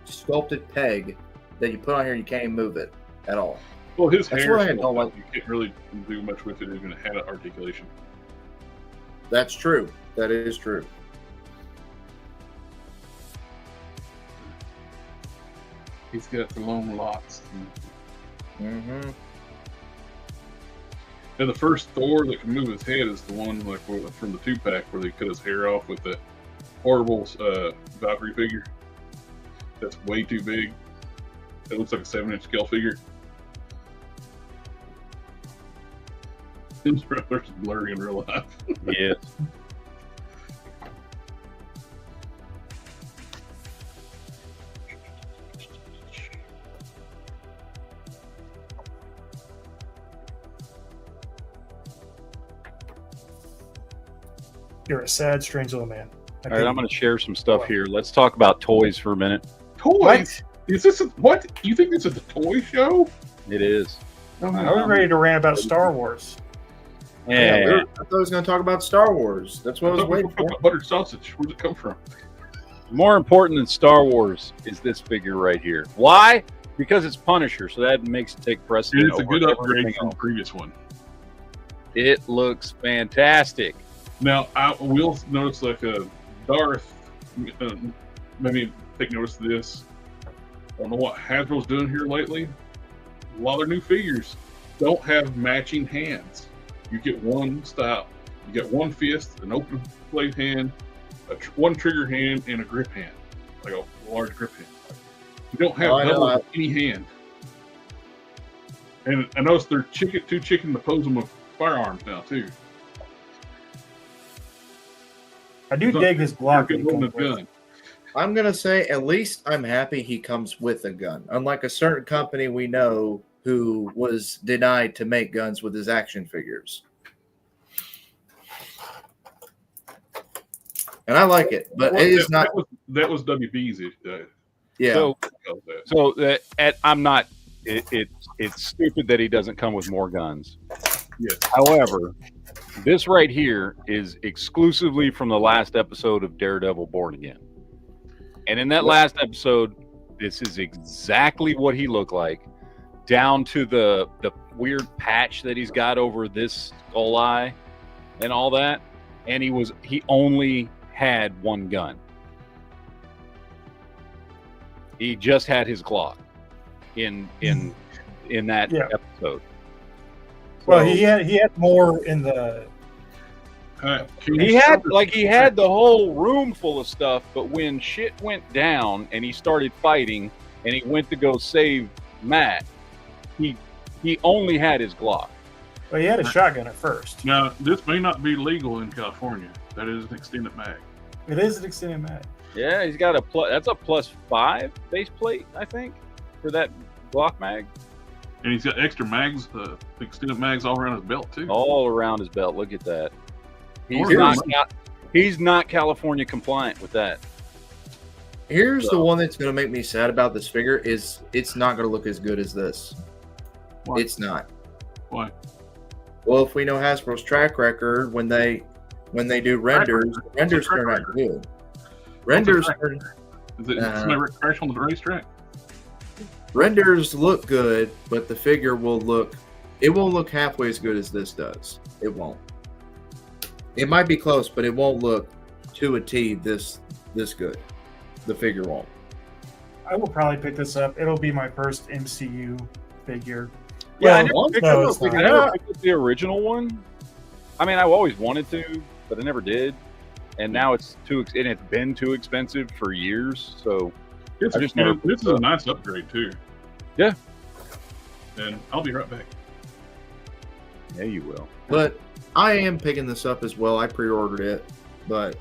sculpted peg that you put on here. You can't even move it at all. Well, his That's hair, why I don't like- you can't really do much with it even had an articulation. That's true. That is true. He's got the long locks. Mm-hmm. And the first Thor that can move his head is the one like from the 2-pack where they cut his hair off with the horrible Valkyrie figure. That's way too big. It looks like a 7-inch scale figure. His brother's blurry in real life. Yes. you're a sad, strange little man. All right, I'm going to share some stuff here. Let's talk about toys for a minute. Toys? What? Is this what? You think this is a toy show? It is. I was ready to rant about Star Wars. Yeah. I thought I was going to talk about Star Wars. That's what I was waiting for. Buttered sausage. Where'd it come from? More important than Star Wars is this figure right here. Why? Because it's Punisher, so that makes it take precedent. And it's a good over upgrade everything from the else. previous one. It looks fantastic. Now, I will notice like a Darth, maybe take notice of this. I don't know what Hasbro's doing here lately. A lot of their new figures don't have matching hands. You get one style. You get one fist, an open blade hand, one trigger hand, and a grip hand, like a large grip hand. You don't have double with any hand. And I noticed they're too chicken to pose them with firearms now too. I do dig his block. Good holding a gun. I'm gonna say at least I'm happy he comes with a gun. Unlike a certain company we know who was denied to make guns with his action figures. And I like it, but it is not. That was WB's. Yeah. I'm not. It's stupid that he doesn't come with more guns. Yes. However, this right here is exclusively from the last episode of Daredevil Born Again. And in that last episode, this is exactly what he looked like, down to the weird patch that he's got over this skull eye and all that. And he only had one gun. He just had his Glock in that episode. Well, he had more in the. He had the whole room full of stuff, but when shit went down and he started fighting and he went to go save Matt, he only had his Glock. Well, he had a shotgun at first. Now, this may not be legal in California. That is an extended mag. It is an extended mag. Yeah, he's got that's a +5 base plate, I think, for that Glock mag. And he's got extra mags, extended mags all around his belt too. All around his belt. Look at that. He's not California compliant with that. Here's the one that's going to make me sad about this figure is it's not going to look as good as this. Why? It's not. Why? Well, if we know Hasbro's track record, when they do renders turn out good. Renders Is it somebody crash on the racetrack? Renders look good, but the figure won't look halfway as good as this does. It won't. It might be close, but it won't look to a T this good. The figure won't. I will probably pick this up. It'll be my first MCU figure. Yeah, I Well, never picked up the original one. I mean, I always wanted to, but I never did. And now it's been too expensive for years. So This is a nice upgrade too. Yeah. And I'll be right back. Yeah, you will. But I am picking this up as well. I pre-ordered it, but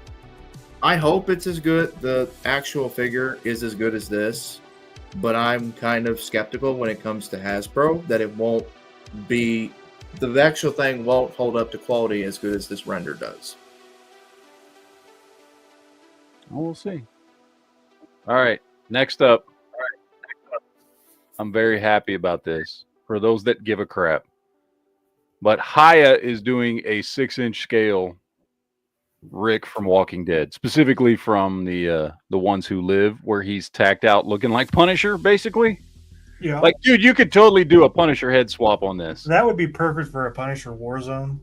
I hope it's as good. The actual figure is as good as this, but I'm kind of skeptical when it comes to Hasbro that it won't be. The actual thing won't hold up to quality as good as this render does. We'll see. All right. Next up. I'm very happy about this for those that give a crap. But Haya is doing a 6-inch scale Rick from Walking Dead, specifically from the Ones Who Live, where he's tacked out looking like Punisher, basically. Yeah. Like, dude, you could totally do a Punisher head swap on this. That would be perfect for a Punisher Warzone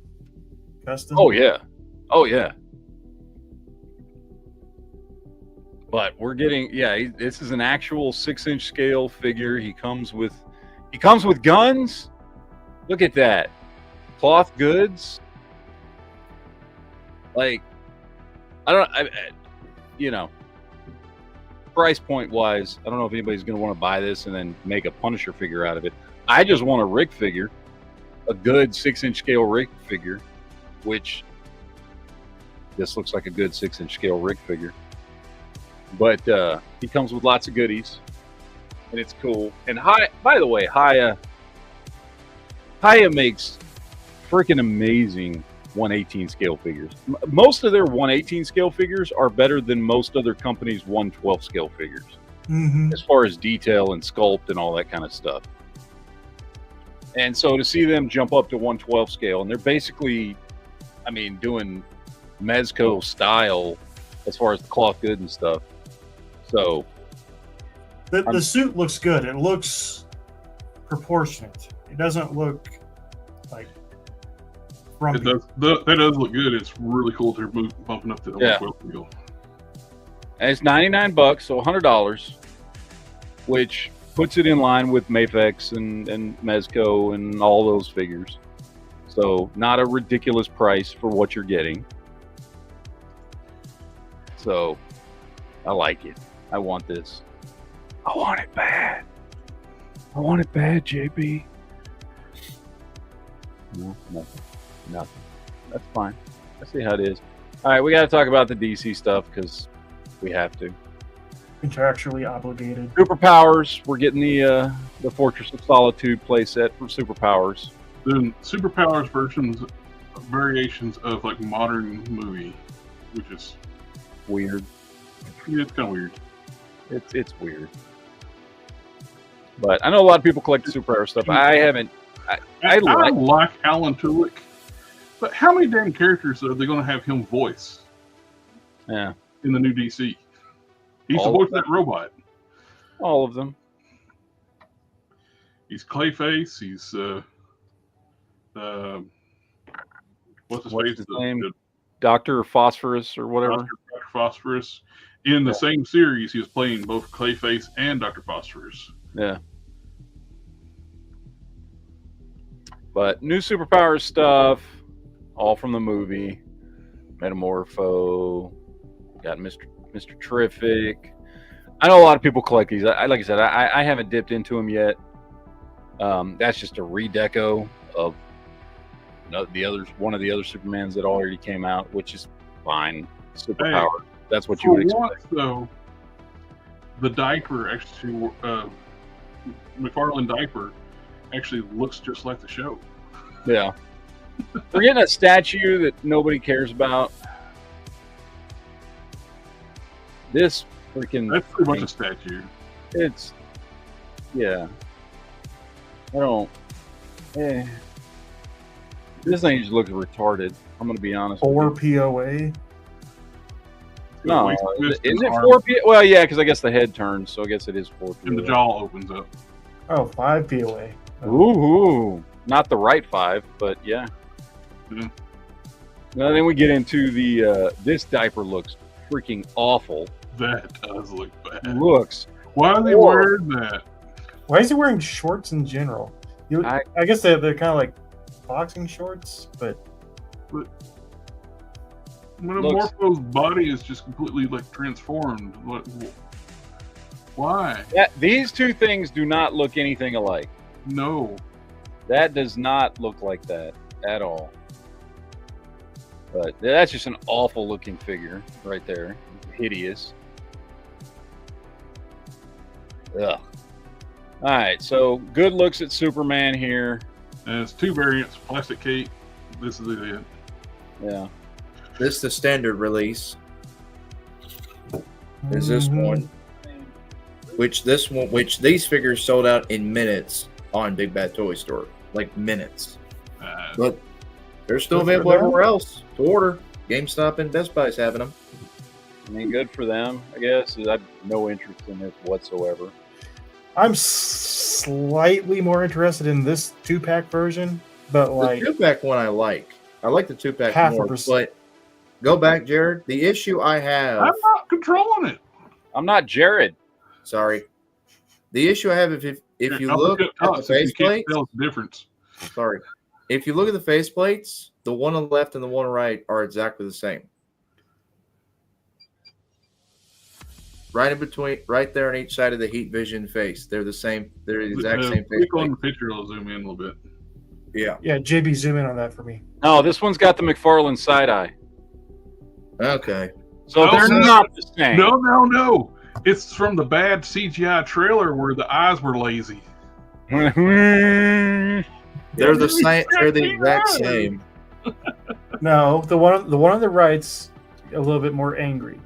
custom. Oh, yeah. Oh, yeah. But we're getting, this is an actual 6-inch scale figure. He comes with guns. Look at that. Cloth goods. Like, price point wise, I don't know if anybody's going to want to buy this and then make a Punisher figure out of it. I just want a Rick figure, a good 6-inch scale Rick figure, which this looks like a good 6-inch scale Rick figure. But he comes with lots of goodies, and it's cool. And by the way, Haya makes freaking amazing 1/18 scale figures. Most of their 1/18 scale figures are better than most other companies' 1/12 scale figures, as far as detail and sculpt and all that kind of stuff. And so to see them jump up to 1/12 scale, and they're basically, doing Mezco style as far as the cloth good and stuff. So The suit looks good. It looks proportionate. It doesn't look like It does. That does look good. It's really cool to bumping up the Yeah. wheel. and it's $99, so $100, which puts it in line with Mafex and Mezco and all those figures. So not a ridiculous price for what you're getting. So I like it. I want this. I want it bad. I want it bad, JB. No, nothing. That's fine. I see how it is. All right, we got to talk about the DC stuff because we have to. contractually obligated. Superpowers. We're getting the Fortress of Solitude playset for Superpowers. Then Superpowers variations of like modern movie, which is Weird. yeah, it's kind of weird. It's weird. But I know a lot of people collect the superpower stuff. I haven't. I like Alan Tudyk, but how many damn characters are they going to have him voice Yeah, in the new DC? He's All the voice of of that robot. all of them. He's Clayface. He's what's his What's face? his name? Dr. Phosphorus or whatever. Dr. Phosphorus. In the same series, he was playing both Clayface and Dr. Phosphorus. Yeah. But new superpower stuff, all from the movie. Metamorpho, got Mr. Terrific. I know a lot of people collect these. Like I said, I haven't dipped into them yet. That's just a redeco of one of the other Supermans that already came out, which is fine. Superpower. That's what you would expect. Once, though, the diaper actually, McFarlane diaper, actually looks just like the show. Yeah. We're getting a statue that nobody cares about. This freaking... That's pretty much a statue. It's... Yeah. I don't... This thing just looks retarded. I'm going to be honest with Or you. POA. No, Waist twist is and it arm, 4 P? Well, yeah, because I guess the head turns, so I guess it is 4 P. and the jaw opens up. Oh, 5 POA. Ooh, not the right 5, but yeah. Yeah. Now then we get into the this diaper looks freaking awful. That does look bad. Looks Why are they horrible. wearing that? Why is he wearing shorts in general? I guess they're kind of like boxing shorts, but Metamorpho's body is just completely like transformed. Why? these two things do not look anything alike. No. That does not look like that at all. But that's just an awful looking figure right there. Hideous. Ugh. All right, so good looks at Superman here. And it's 2 variants, plastic cape. This is it. Yeah. This is the standard release. Is this one? Which these figures sold out in minutes on Big Bad Toy Store, like minutes. But they're still available everywhere else to order. GameStop and Best Buy's having them. I mean, good for them, I guess. I have no interest in this whatsoever. I'm slightly more interested in this 2-pack version, but like The 2-pack one I like. I like the 2-pack half more. a percent. But go back, Jared. The issue I have. I'm not controlling it. I'm not Jared. Sorry. The issue I have if you look at the faceplate. Tell the difference. Sorry. If you look at the faceplates, the one on the left and the one on the right are exactly the same. Right in between, right there on each side of the Heat Vision face. They're the same. They're the exact same Click on faceplate. the picture. I'll zoom in a little bit. Yeah. Yeah, JB, zoom in on that for me. No, this one's got the McFarlane side eye. Okay. So No, they're no, not the same. No. It's from the bad CGI trailer where the eyes were lazy. They're the same. They're the exact same. No, the one on the right's a little bit more angry.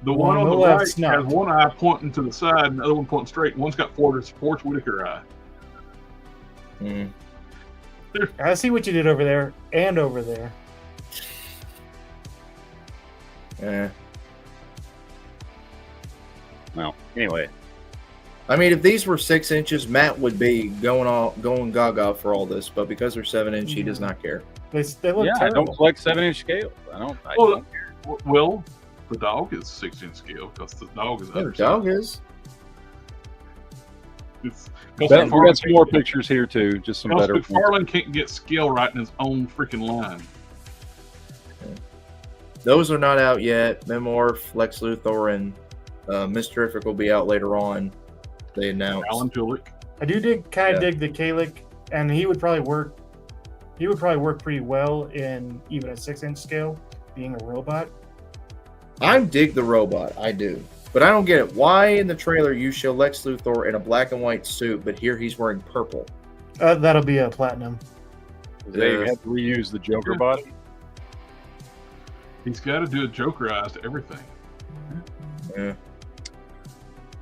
The one on the left's right not. has one eye pointing to the side and the other one pointing straight. One's got Forrest Whitaker eye. Mm. I see what you did over there and over there. Yeah. Well, anyway, I mean, if these were 6 inches, Matt would be going gaga for all this. But because they're 7-inch, he does not care. They look yeah, I terrible. don't collect 7-inch scales. I don't. Well, the dog is 6-inch scale because the dog is Yeah, the under. dog is. It's We got some more pictures here too. Just some better. McFarlane can't get scale right in his own freaking line. Those are not out yet. Memorph, Lex Luthor, and Mr. Terrific will be out later on. They announced. Alan Tudyk. I do dig the Kalik, and he would probably work. He would probably work pretty well in even a 6-inch scale, being a robot. I dig the robot. I do. But I don't get it. Why in the trailer you show Lex Luthor in a black and white suit, but here he's wearing purple? That'll be a platinum. They have to reuse the Joker body. He's got to do a Jokerized to everything. Yeah.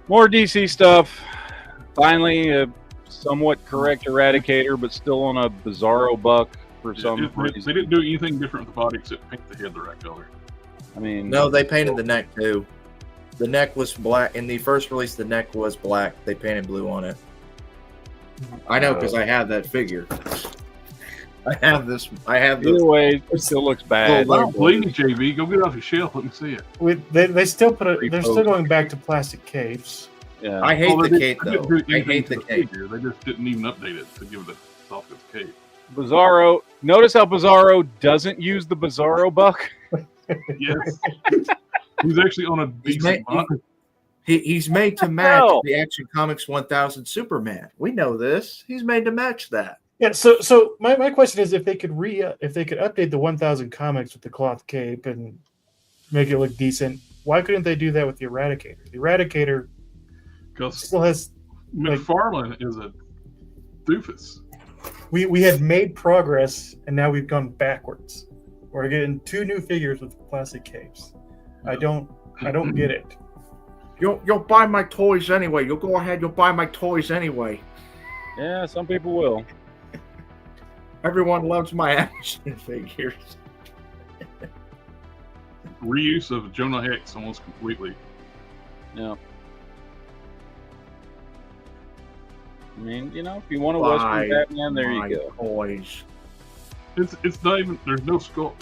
More DC stuff. Finally, a somewhat correct Eradicator, but still on a Bizarro buck for some reason. They didn't do anything different with the body except paint the head the right color. I mean, No, they painted the neck too. The neck was black. In the first release, the neck was black. They painted blue on it. I know because I have that figure. I have this. Either way, it still looks bad. I don't believe you, JB. Go get it off your shelf. Let me see it. They still they're still going back to plastic capes. Yeah. I hate the cape They though. didn't do I anything hate to the cape. figure. They just didn't even update it to give it a soft as cape. Bizarro. Notice how Bizarro doesn't use the Bizarro buck. Yes. He's actually on a decent body. He's made to match the Action Comics 1000 Superman. We know this. He's made to match that. Yeah. So my question is, if they could update the 1000 comics with the cloth cape and make it look decent, why couldn't they do that with the Eradicator? The Eradicator still has. McFarlane is a doofus. We had made progress, and now we've gone backwards. We're getting 2 new figures with plastic capes. I don't get it. You'll buy my toys anyway. You'll go ahead. You'll buy my toys anyway. Yeah, some people will. Everyone loves my action figures. Reuse of Jonah Hex almost completely. Yeah. I mean, if you want to Western Batman, there you go. Toys. It's not even. There's no skull.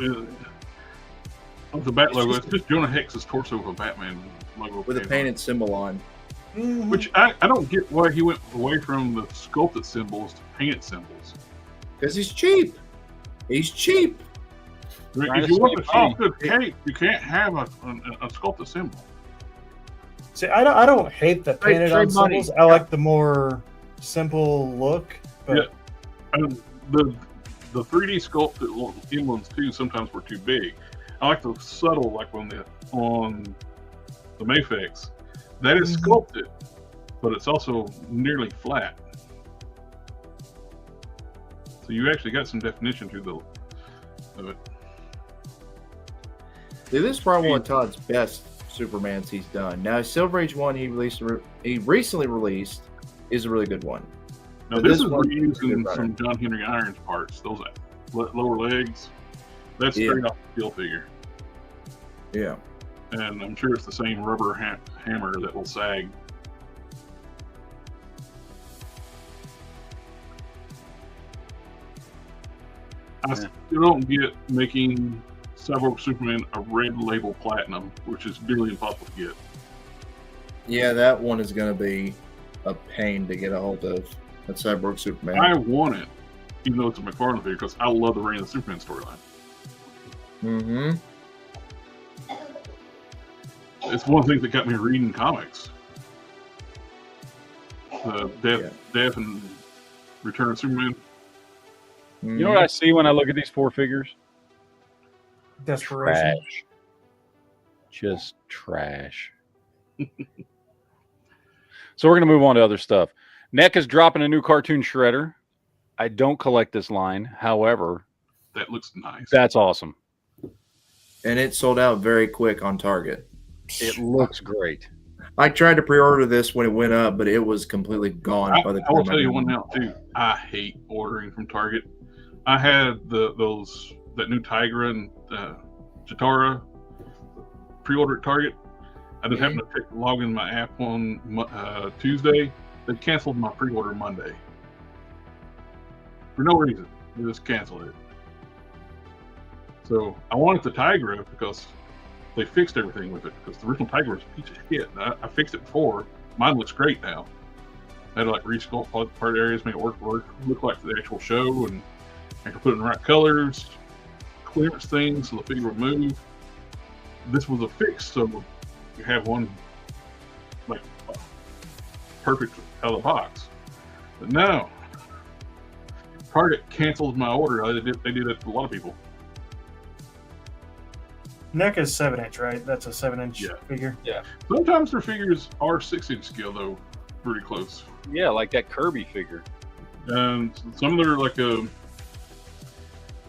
Of the Bat logo, it's just Jonah Hex's torso with a Batman logo With a painted symbol on. Which I don't get why he went away from the sculpted symbols to painted symbols. Because he's cheap. He's cheap. If you want a sculpted cape, you can't have a sculpted symbol. See, I don't hate the painted on symbols. I like the more simple look. But yeah, the 3D sculpted emblems too sometimes were too big. I like the subtle, like on the Mafex. That is sculpted, but it's also nearly flat. So you actually got some definition to it. This is probably one of Todd's best Supermans he's done. Now, Silver Age 1 he recently released is a really good one. Now this is reusing some John Henry Irons parts. Those lower legs. That's straight off the steel figure. Yeah. And I'm sure it's the same rubber hammer that will sag. I still don't get making Cyborg Superman a red label platinum, which is nearly impossible to get. Yeah, that one is going to be a pain to get a hold of. That Cyborg Superman. I want it, even though it's a McFarlane figure, because I love the Reign of the Superman storyline. Mm-hmm. It's one thing that got me reading comics. Death and Return of Superman. You know what I see when I look at these 4 figures? Desperation. Trash. Just trash. So we're going to move on to other stuff. NEC is dropping a new cartoon shredder. I don't collect this line. However, that looks nice. That's awesome. And it sold out very quick on Target. It looks great. I tried to pre-order this when it went up, but it was completely gone by the time. I will tell you one now too. I hate ordering from Target. I had that new Tigra and Chitara pre-order at Target. I just happened to log in my app on Tuesday. They canceled my pre-order Monday for no reason. They just canceled it. So I wanted the Tigra because they fixed everything with it. Because the original Tigra was a piece of shit. I fixed it before. Mine looks great now. I had to like resculpt part areas, make it look like the actual show, and I could put it in the right colors, clearance things so the figure would move. This was a fix, so you have one like perfect out of the box. But no, Target canceled my order. They did it to a lot of people. NECA is 7-inch, right? That's a 7-inch Yeah. figure. Yeah. Sometimes their figures are 6-inch scale though, pretty close. Yeah, like that Kirby figure. And some of their like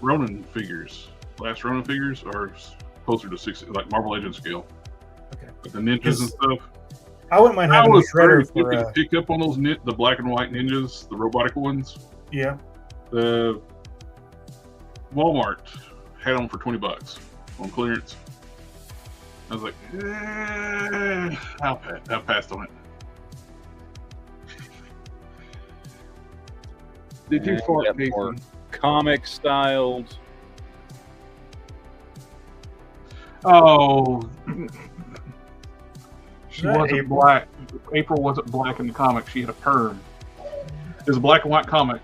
Ronin figures, last Ronin figures are closer to 6, like Marvel Legends scale. Okay. Like the ninjas and stuff. I wouldn't mind I having a was very shredder for. quick to pick up on those the black and white ninjas, the robotic ones. Yeah. The Walmart had them for $20 on clearance. I was like, I passed on it. Did you And fart, we got more Jason? comic styled. Oh, she That wasn't April? black. April wasn't black in the comic. She had a perm. It was a black and white comic.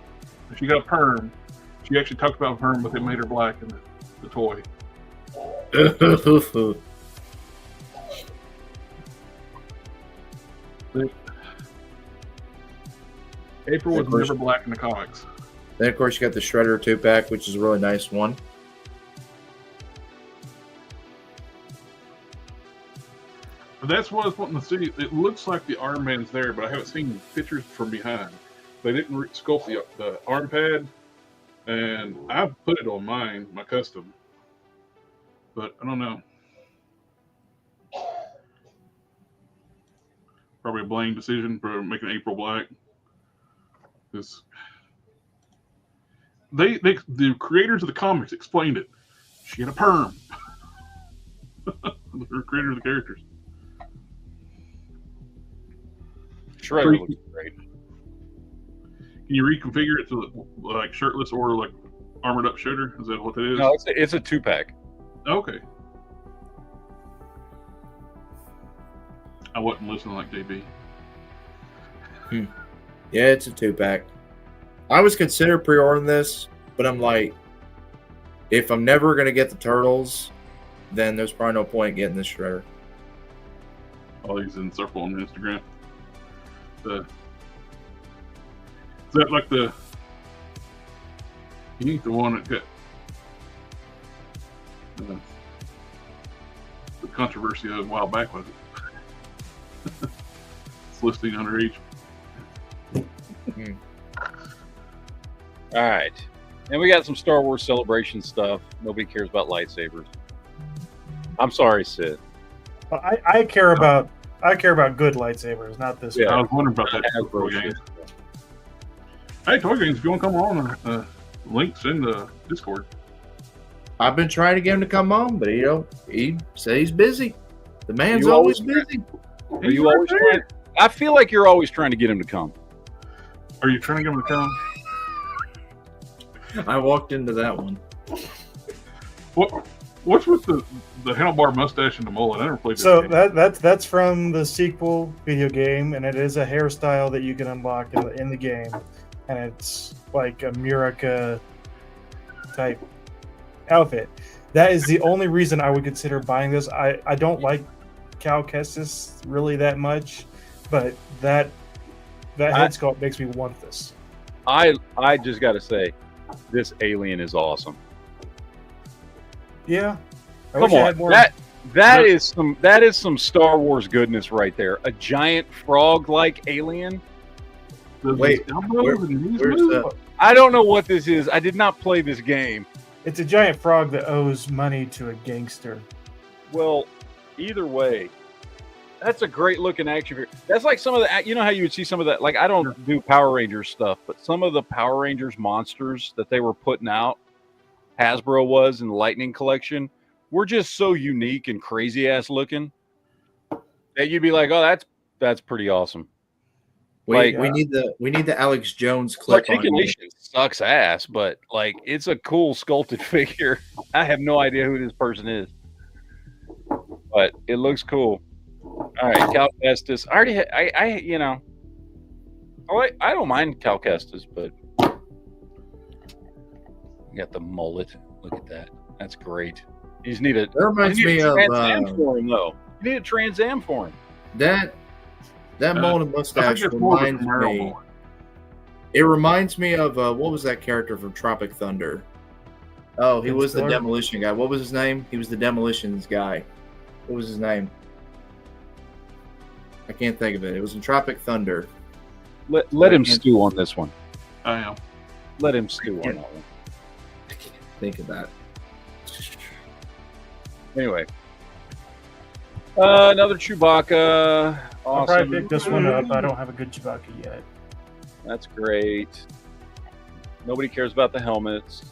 She got a perm. She actually talked about perm, but they made her black in the toy. April was never black in the comics. Then, of course, you got the Shredder 2-pack, which is a really nice one. But that's what I was wanting to see. It looks like the arm band's there, but I haven't seen pictures from behind. They didn't sculpt the arm pad, and I put it on mine, my custom. But I don't know. Probably a blame decision for making April black. Because the creators of the comics explained it. She had a perm. The creator of the characters. Shredder looks great. Can you reconfigure it to like shirtless or like armored up Shredder? Is that what it is? No, it's a 2-pack. Okay. I wasn't listening like JB. Yeah, it's a 2-pack. I was considering pre-ordering this, but I'm like, if I'm never going to get the Turtles, then there's probably no point in getting this Shredder. All these in circle on Instagram. Is that like the? He ain't the one that got the controversy a while back, was it? It's listing underage. All right. And we got some Star Wars Celebration stuff. Nobody cares about lightsabers. I'm sorry, Sid. Well, I care about good lightsabers, not this. Yeah. I was wondering about that. Toy games. Hey, Toy Games, if you want to come on, links in the Discord. I've been trying to get him to come on, but he said he's busy. The man's You always always- busy. Are you always trying? I feel like you're always trying to get him to come. Are you trying to get him to come? I walked into that one. What's with the handlebar mustache and the mullet? I never played this So game. that's from the sequel video game, and it is a hairstyle that you can unlock in the game, and it's like a Murica type outfit. That is the only reason I would consider buying this. I don't like Cal Kestis really that much, but that head sculpt makes me want this. I just got to say, this alien is awesome. Yeah. I Come wish I on, had more- that is some Star Wars goodness right there. A giant frog-like alien. Wait, where's the? I don't know what this is. I did not play this game. It's a giant frog that owes money to a gangster. Well, either way, that's a great looking action figure. That's like some of the, you know how you would see some of that, like I don't do Power Rangers stuff, but some of the Power Rangers monsters that they were putting out, Hasbro was in the Lightning collection, were just so unique and crazy ass looking. that you'd be like, oh, that's pretty awesome. We Like, need the Alex Jones clip on here. articulation sucks ass, but like it's a cool sculpted figure. I have no idea who this person is, but it looks cool. All right, Cal Kestis. I already, I don't mind Cal Kestis, but you got the mullet. Look at that. That's great. You just need a. That reminds me of Trans Am for him, though. You need a Trans Am for him. That molded mustache reminds me. It reminds me of what was that character from Tropic Thunder? Oh, he was the demolition guy. What was his name? He was the demolitions guy. What was his name? I can't think of it. It was in Tropic Thunder. Let him stew on this one. I am. Let him stew on that one. I can't think of that. Anyway, another Chewbacca. I'll Awesome. probably pick this one up. I don't have a good Chewbacca yet. That's great. Nobody cares about the helmets.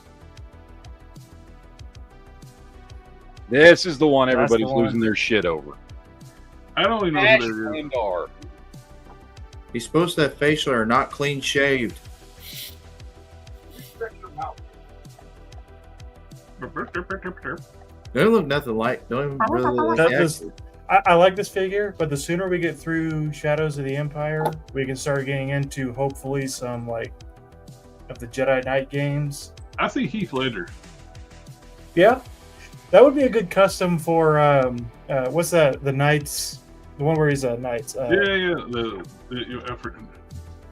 This is the one everybody's losing their shit over. I don't even know Dash who that is. Rendar. He's supposed to have facial hair, not clean shaved. They don't look nothing like. Don't even really look like actors. I like this figure, but the sooner we get through Shadows of the Empire, we can start getting into hopefully some like of the Jedi Knight games. I see Heath Ledger. Yeah, that would be a good custom for what's that? The Knights, the one where he's a Knights. The African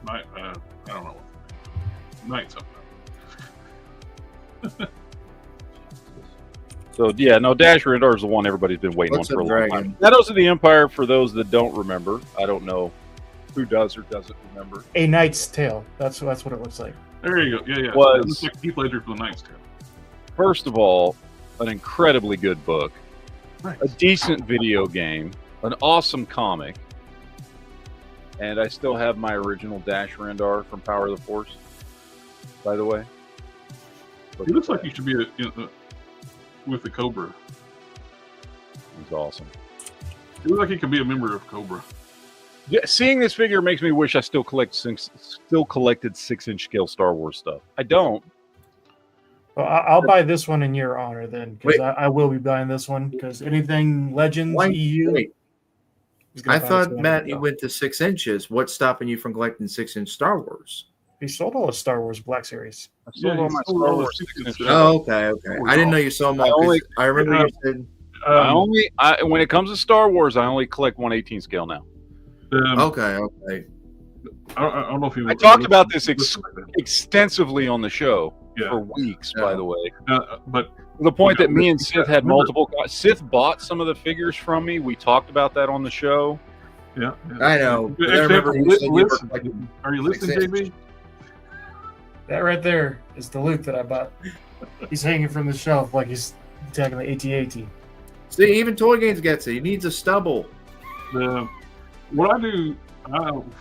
Knight. I don't know. Knight something. So yeah, no, Dash Rendar is the one everybody's been waiting What's on for a a long dragon? time. Shadows of the Empire, for those that don't remember, I don't know who does or doesn't remember. A Knight's Tale. That's what it looks like. There you go. Yeah. Was- It looks like Heath Ledger from the Knight's Tale. First of all, an incredibly good book, Right. a decent video game, an awesome comic, and I still have my original Dash Rendar from Power of the Force, by the way. He looks like he should be with the Cobra. He's awesome. He looks like he could be a member of Cobra. Yeah, seeing this figure makes me wish I still collected 6-inch scale Star Wars stuff. I don't. Well, I'll buy this one in your honor then, because Wait. I will be buying this one because anything Legends EU. Wait, is gonna I buy thought, this one. Matt, you went to 6 inches. What's stopping you from collecting 6-inch Star Wars? He sold all the Star Wars Black Series. I sold Yeah, all he my sold Star all the Wars 6-inch 6-inch. Oh, okay. I didn't know you saw them all. 'Cause I remember you said. When it comes to Star Wars, I only collect 1/18 scale now. Okay. I don't know if you. I talked about this extensively on the show for weeks, by Yeah. the way. But To the point Yeah, that me and Sith had remember- multiple. Sith bought some of the figures from me. We talked about that on the show. yeah. I know. But I remember you said you were collecting. Are you listening, 6 inch. JB? That right there is the Luke that I bought. He's hanging from the shelf like he's attacking the AT-AT. See, even Toy Games gets it. He needs a stubble. What I do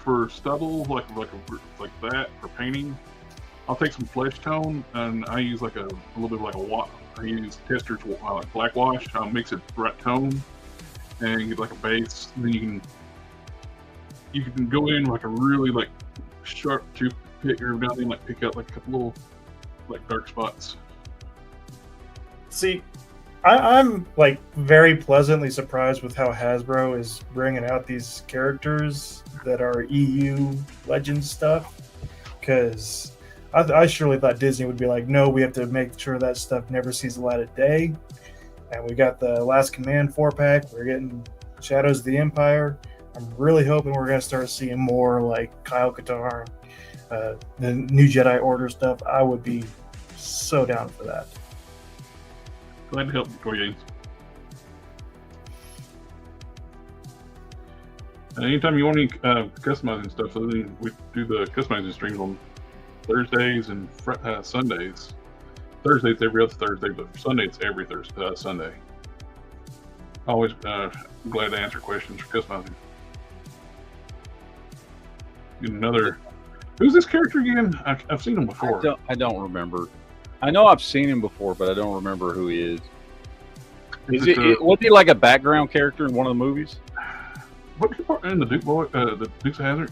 for stubble, like that for painting, I'll take some flesh tone and I use like a little bit of like a wash. I use Tester's black wash. I'll mix it right tone and get like a base. Then you can go in like a really like sharp tooth pick or down there, like pick out like a couple little like dark spots. See, I'm like very pleasantly surprised with how Hasbro is bringing out these characters that are EU Legends stuff. Because I surely thought Disney would be like, no, we have to make sure that stuff never sees the light of day. And we got the Last Command 4-pack. We're getting Shadows of the Empire. I'm really hoping we're going to start seeing more like Kyle Katarn, the new Jedi Order stuff. I would be so down for that. Glad to help Toy Games. And anytime you want any customizing stuff, so then we do the customizing streams on Thursdays and Sundays. Thursdays every other Thursday, but Sundays every Sunday. Always glad to answer questions for customizing. Another. Who's this character again? I've seen him before. I don't remember. I know I've seen him before, but I don't remember who he is. Was he like a background character in one of the movies? What's the part in the Duke Boy? The Dukes of Hazzard.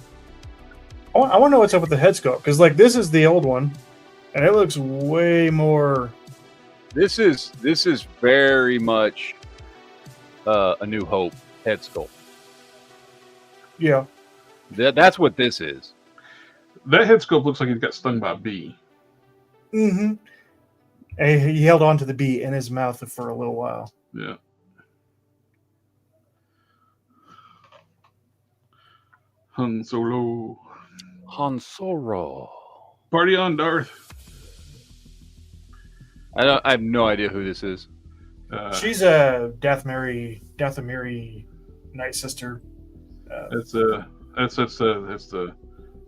I want to know what's up with the head sculpt, because like this is the old one, and it looks way more. This is very much a New Hope head sculpt. Yeah. That's what this is. That head sculpt looks like he got stung by a bee. Mm-hmm. And he held on to the bee in his mouth for a little while. Yeah. Han Solo. Han Solo. Party on, Darth. I have no idea who this is. She's a Dathomiri Night Sister. That's the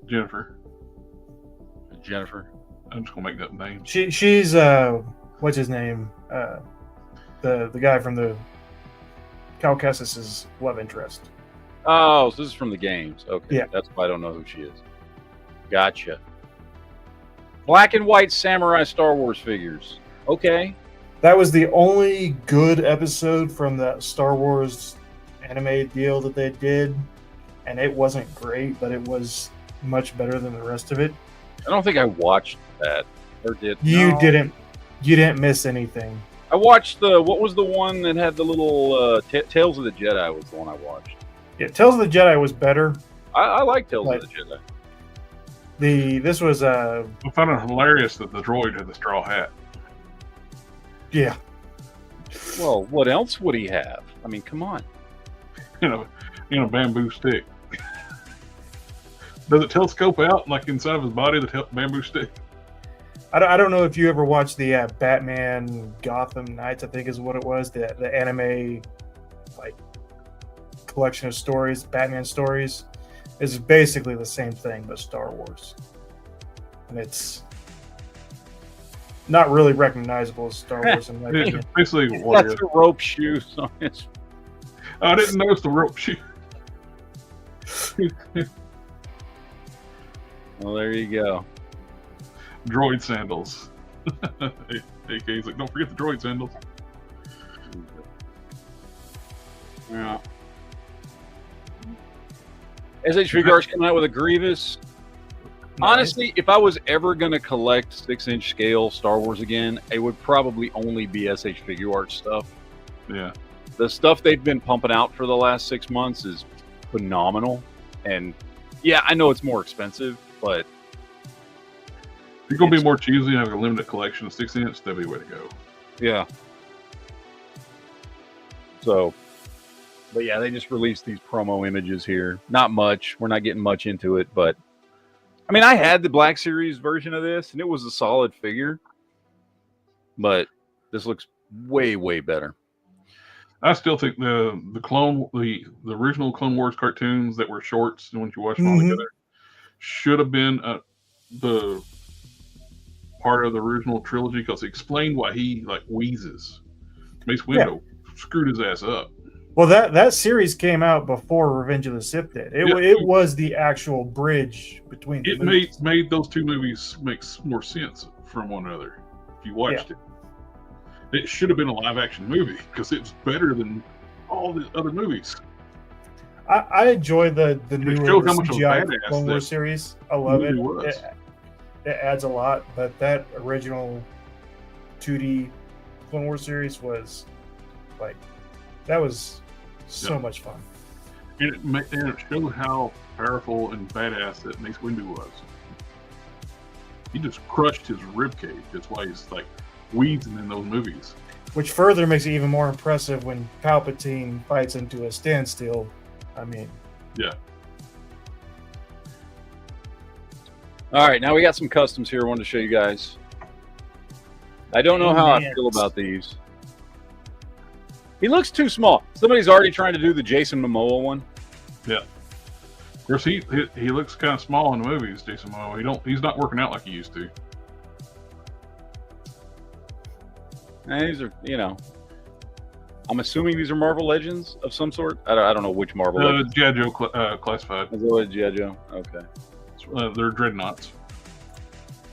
Jennifer. Jennifer. I'm just gonna make that name. She's what's his name? The guy from the Cal Kestis's love interest. Oh, so this is from the games. Okay. Yeah. That's why I don't know who she is. Gotcha. Black and white samurai Star Wars figures. Okay. That was the only good episode from that Star Wars anime deal that they did, and it wasn't great, but it was much better than the rest of it. I don't think I watched that. Or did. You No. didn't miss anything. I watched what was the one that had the little Tales of the Jedi was the one I watched. Yeah, Tales of the Jedi was better. I like Tales Like- of the Jedi. This was I found it hilarious that the droid had the straw hat. yeah. Well, what else would he have? I mean, come on. In a bamboo stick. Does it telescope out like inside of his body, the bamboo stick? I don't know if you ever watched the Batman Gotham Knights, I think is what it was, the anime like collection of stories, Batman stories. It's basically the same thing but Star Wars. And it's not really recognizable as Star Wars in my opinion. It's basically He's what got it is. the rope shoes on his. I didn't notice the rope shoe. Well, there you go. Droid sandals. AK's like, don't forget the droid sandals. Yeah. SH Figuarts coming out with a Grievous. Honestly, if I was ever going to collect 6-inch scale Star Wars again, it would probably only be SH Figuarts stuff. Yeah. The stuff they've been pumping out for the last 6 months is phenomenal. And yeah, I know it's more expensive, but If you're going to be more choosy and have a limited collection of 6-inch, that'd be the way to go. yeah. So, but yeah, they just released these promo images here. Not much. We're not getting much into it, but I mean, I had the Black Series version of this, and it was a solid figure. But this looks way, way better. I still think the original Clone Wars cartoons that were shorts, and when you watch them all Mhm. together, should have been the part of the original trilogy because it explained why he like wheezes. Mace Windu screwed his ass up. Well, that series came out before Revenge of the Sith did. It was the actual bridge between the It movies. made those two movies make more sense from one another if you watched it. It should have been a live action movie because it's better than all the other movies. I enjoy the newer showed how much of a CGI badass Clone that Wars series. I love it. movie was. It adds a lot, but that original 2D Clone Wars series was like that was so much fun. And it showed how powerful and badass that Mace Windu was. He just crushed his ribcage. That's why he's like wheezing in those movies. Which further makes it even more impressive when Palpatine fights into a standstill. I mean, Yeah. All right, now we got some customs here I wanted to show you guys. I don't know how I feel about these. He looks too small. Somebody's already trying to do the Jason Momoa one. Yeah. Of course, he looks kind of small in the movies, Jason Momoa. He's not working out like he used to. And these are, I'm assuming these are Marvel Legends of some sort. I don't know which Marvel Legends. G.I. Joe classified. Is it G.I. Joe? Okay. They're dreadnoughts.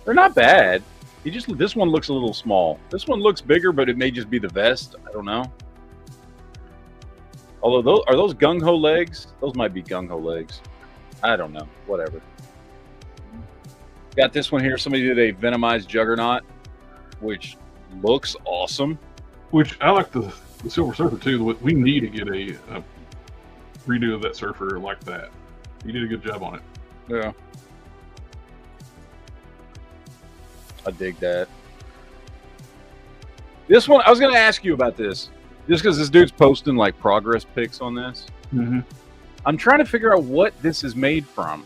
They're not bad. This one looks a little small. This one looks bigger, but it may just be the vest. I don't know. Although those gung ho legs? Those might be gung ho legs. I don't know. Whatever. Got this one here. Somebody did a Venomized Juggernaut, which looks awesome. Which I like the Silver Surfer too. We need to get a redo of that Surfer like that. He did a good job on it. Yeah. I dig that. This one, I was going to ask you about this, just because this dude's posting like progress pics on this. Mm-hmm. I'm trying to figure out what this is made from.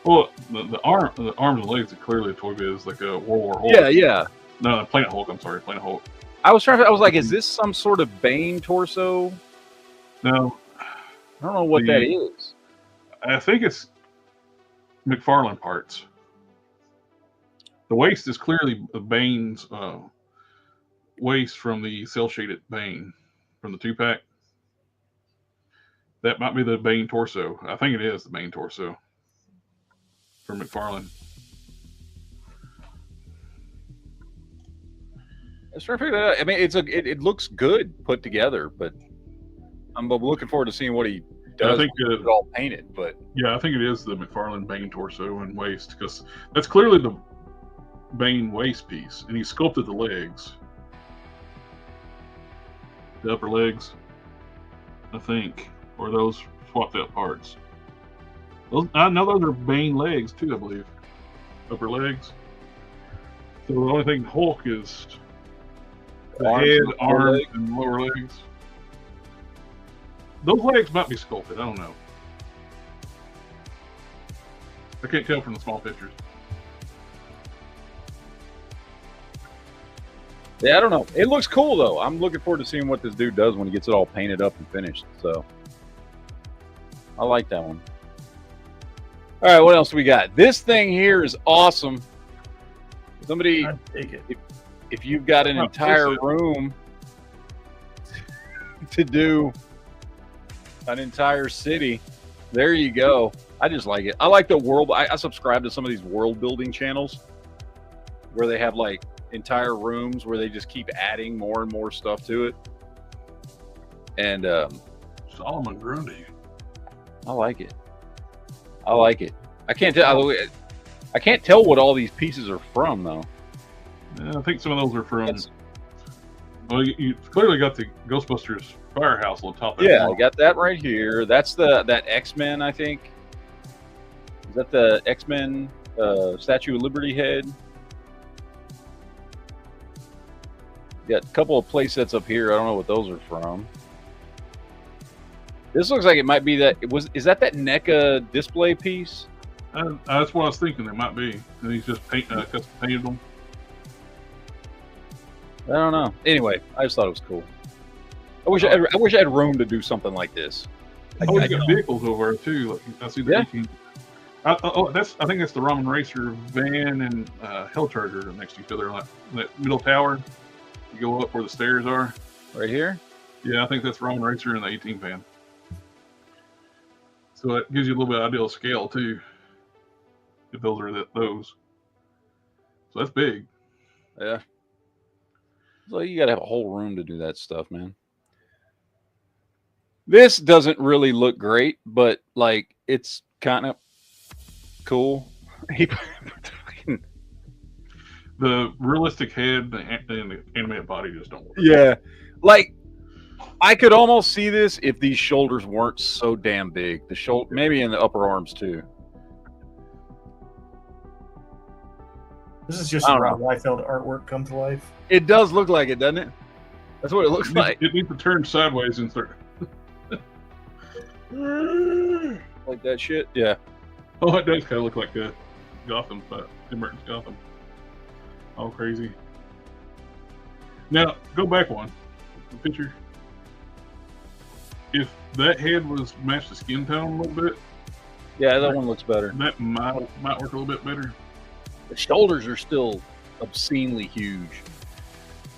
Well, the arms and legs are clearly a Toy Biz, like a World War Hulk. Yeah. No, Planet Hulk. I'm sorry, Planet Hulk. I was like, is this some sort of Bane torso? No, I don't know what that is. I think it's McFarlane parts. The waist is clearly Bane's waist from the cell shaded Bane from the 2-pack. That might be the Bane torso. I think it is the Bane torso from McFarlane. I was trying to figure that out. I mean, it looks good put together, but I'm looking forward to seeing what he does. I think with it all painted, but yeah, I think it is the McFarlane Bane torso and waist, because that's clearly the Bane waist piece, and he sculpted the legs, the upper legs, I think, or those swapped out parts. I know those are Bane legs too, I believe, upper legs. So the only thing Hulk is the head, arms, and lower legs. Those legs might be sculpted. I don't know. I can't tell from the small pictures. Yeah, I don't know. It looks cool though. I'm looking forward to seeing what this dude does when he gets it all painted up and finished. So I like that one. All right, what else we got? This thing here is awesome. Somebody, I'd take it. If you've got an entire room to do an entire city, there you go. I just like it. I like the world. I subscribe to some of these world building channels where they have like entire rooms where they just keep adding more and more stuff to it. And Solomon Grundy. I like it. I like it. I can't tell what all these pieces are from though. Yeah, I think some of those are from. Well, you clearly got the Ghostbusters firehouse on top. Yeah, I got that right here. That's that X-Men, I think. Is that the X-Men Statue of Liberty head? Got a couple of play sets up here. I don't know what those are from. This looks like it might be that. Is that NECA display piece? That's what I was thinking. It might be. And he's just custom painted them. I don't know. Anyway, I just thought it was cool. I wish I had room to do something like this. Oh, you got vehicles over there too. Like, I see the 18. I think that's the Ramen Racer van and Hellcharger next to each other. Like that middle tower. You go up where the stairs are. Right here? Yeah, I think that's Ramen Racer and the 18 van. So that gives you a little bit of idea of scale too. If those are those. So that's big. Yeah. So you got to have a whole room to do that stuff, man. This doesn't really look great, but like it's kind of cool. The realistic head and the animated body just don't work. Yeah. Like I could almost see this if these shoulders weren't so damn big. The shoulder, maybe in the upper arms too. This is just Rob Liefeld artwork come to life. It does look like it, doesn't it? That's what it looks like. It needs to turn sideways and start. Like that shit? Yeah. Oh, it does kind of look like Gotham, but Tim Burton's Gotham. All crazy. Now, go back one. The picture. If that head was matched the skin tone a little bit. Yeah, that one looks better. That might work a little bit better. The shoulders are still obscenely huge.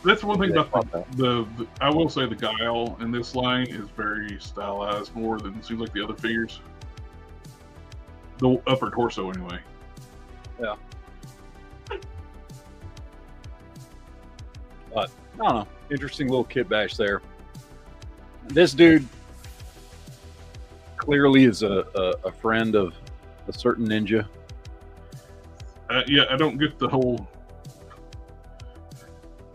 That's one thing about the I will say the Guile in this line is very stylized more than it seems like the other figures. The upper torso, anyway. Yeah. But I don't know. Interesting little kit bash there. This dude clearly is a friend of a certain ninja. Yeah, I don't get the whole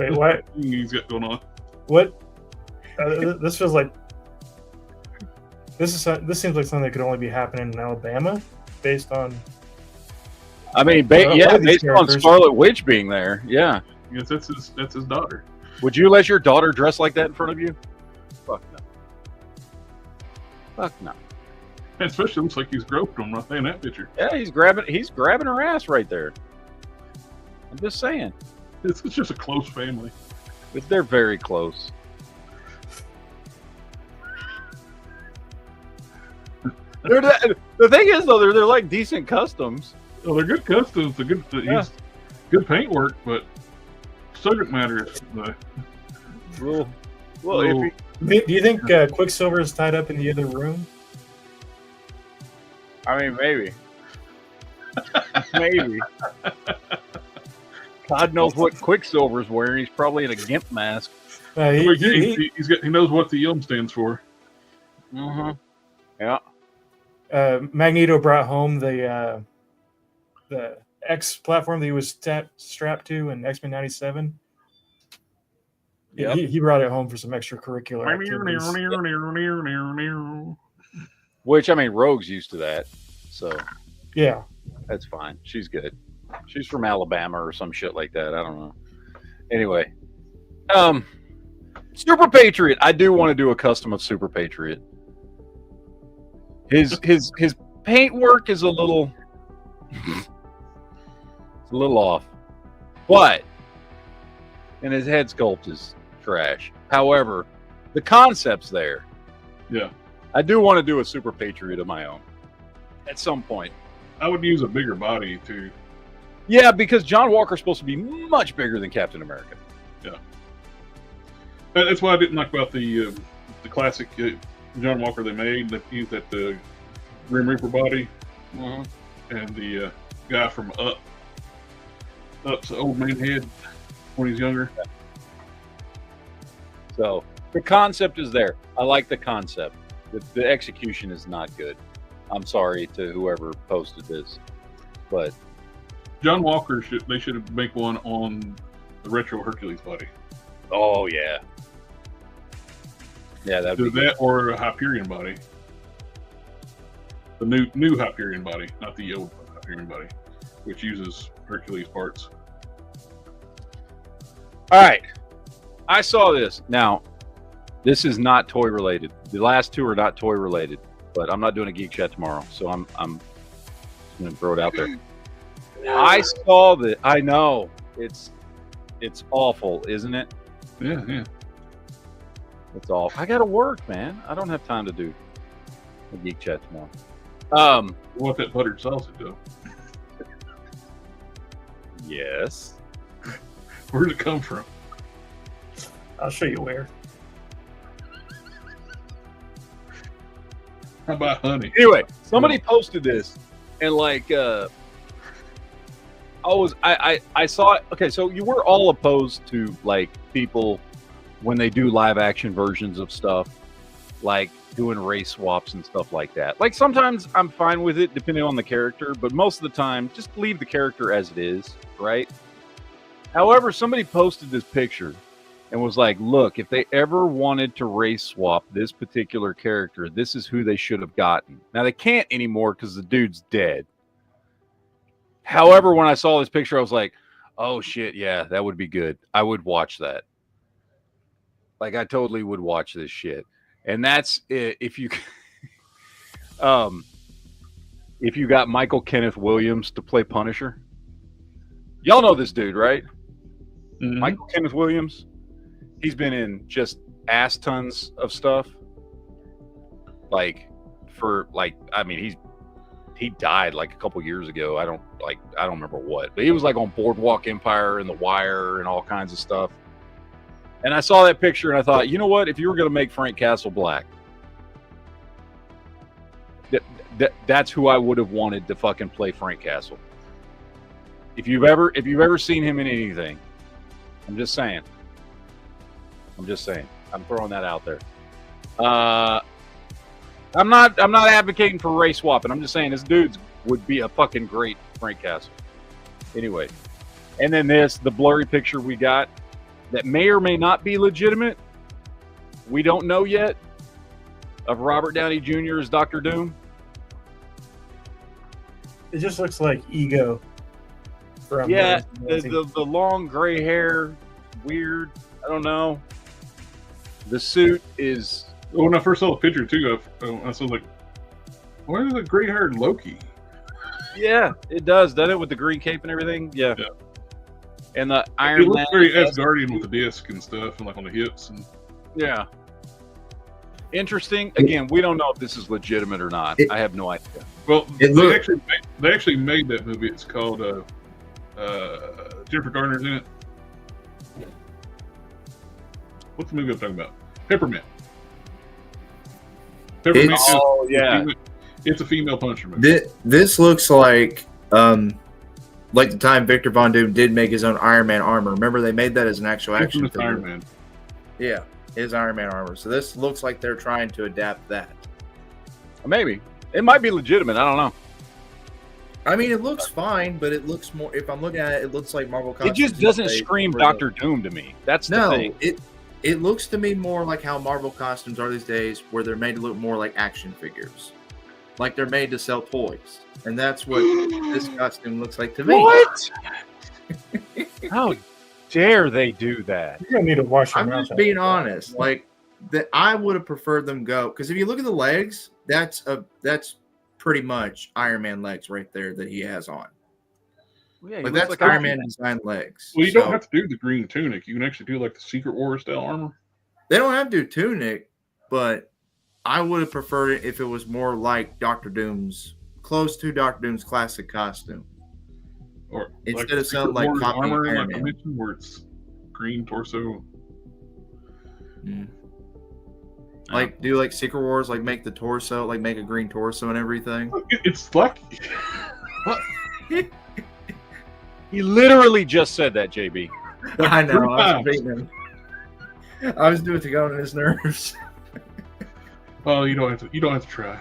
Wait, what? thing he's got going on. What? This feels like this seems like something that could only be happening in Alabama, based on. I mean, Yeah, these based on characters. Scarlet Witch being there. Yeah. Yes, that's his daughter. Would you let your daughter dress like that in front of you? Fuck no. Fuck no. And especially looks like he's groped him right there in that picture. Yeah, he's grabbing her ass right there. I'm just saying. It's just a close family. They're very close. The thing is, though, they're like decent customs. Well, they're good customs. They're good. Yeah. Good paintwork, but subject matter is Well, Little- if Do you think Quicksilver is tied up in the other room? I mean, maybe. Maybe. God knows what Quicksilver's wearing. He's probably in a gimp mask. he knows what the M stands for. Mm-hmm. Yeah. Magneto brought home the X platform that he was strapped to in X-Men '97. Yep. He brought it home for some extracurricular activities. Which, I mean, Rogue's used to that. So Yeah. that's fine. She's good. She's from Alabama or some shit like that. I don't know. Anyway. Super Patriot. I do want to do a custom of Super Patriot. His paint work is a little off. But and his head sculpt is trash. However, the concept's there. Yeah. I do want to do a Super Patriot of my own at some point. I would use a bigger body too. Yeah, because John Walker's supposed to be much bigger than Captain America. Yeah. That's what I didn't like about the classic John Walker they made. They used that Grim Reaper body, and the guy from Up's old man head when he's younger. So the concept is there. I like the concept. The execution is not good. I'm sorry to whoever posted this, but John Walker they should make one on the retro Hercules body. oh yeah, that'd Do be that or a Hyperion body. The new Hyperion body, not the old Hyperion body, which uses Hercules parts. All right. I saw this. Now, this is not toy related. The last two are not toy related, but I'm not doing a geek chat tomorrow, so I'm just gonna throw it out there. I saw that. I know it's awful, isn't it? Yeah. It's awful. I gotta work, man. I don't have time to do a geek chat tomorrow. What that buttered sausage though? Yes. Where did it come from? I'll show you where. How about honey? Anyway, somebody posted this, and like, I saw it. Okay, so you were all opposed to like people when they do live action versions of stuff, like doing race swaps and stuff like that. Like sometimes I'm fine with it depending on the character, but most of the time, just leave the character as it is, right? However, somebody posted this picture and was like, look, if they ever wanted to race swap this particular character, this is who they should have gotten. Now, they can't anymore because the dude's dead. However, when I saw this picture, I was like, oh, shit, yeah, that would be good. I would watch that. Like, I totally would watch this shit. And that's if you if you got Michael Kenneth Williams to play Punisher. Y'all know this dude, right? Mm-hmm. Michael Kenneth Williams. He's been in just ass tons of stuff. Like I mean, he died like a couple years ago. I don't remember what, but he was like on Boardwalk Empire and The Wire and all kinds of stuff. And I saw that picture and I thought, you know what? If you were going to make Frank Castle black, that's who I would have wanted to fucking play Frank Castle. If you've ever seen him in anything, I'm just saying. I'm throwing that out there. I'm not advocating for race swapping. I'm just saying this dude would be a fucking great Frank Castle. Anyway, and then the blurry picture we got that may or may not be legitimate. We don't know yet. Of Robert Downey Jr. as Dr. Doom. It just looks like Ego. From the long gray hair, weird. I don't know. The suit is. When I first saw the picture too, I was like, "Why is it gray-haired Loki?" Yeah, it does, doesn't it, with the green cape and everything? Yeah. And the Iron It looks Man. very Asgardian with the disc and stuff, and like on the hips. And Yeah. Interesting. Again, we don't know if this is legitimate or not. I have no idea. Well, they actually made that movie. It's called Jennifer Garner's in it. What's the movie I'm talking about? Peppermint. Peppermint. It's a female Punisher movie. This looks like the time Victor Von Doom did make his own Iron Man armor. Remember, they made that as an actual action figure. Iron Man. Yeah, his Iron Man armor. So this looks like they're trying to adapt that. Maybe. It might be legitimate. I don't know. I mean, it looks fine, but it looks more. If I'm looking at it, it looks like Marvel It just doesn't scream Doctor Doom to me. That's the thing. It looks to me more like how Marvel costumes are these days, where they're made to look more like action figures, like they're made to sell toys, and that's what this costume looks like to me. What? How dare they do that? You're gonna need to wash your I'm mouth just out. being honest. Like that, I would have preferred them go because if you look at the legs, that's pretty much Iron Man legs right there that he has on. Well, yeah, But that's like Iron Man designed legs. Well, you don't have to do the green tunic. You can actually do like the Secret War style armor. They don't have to do tunic, but I would have preferred it if it was more like Doctor Doom's, close to Doctor Doom's classic costume. Or instead of something like copying armor, Iron like I Man. mentioned, where it's green torso. Like do like Secret Wars, like make the torso, like make a green torso and everything. It's like He literally just said that, JB. I know. I was beating him. I was doing it to go on his nerves. Oh, you don't have to try.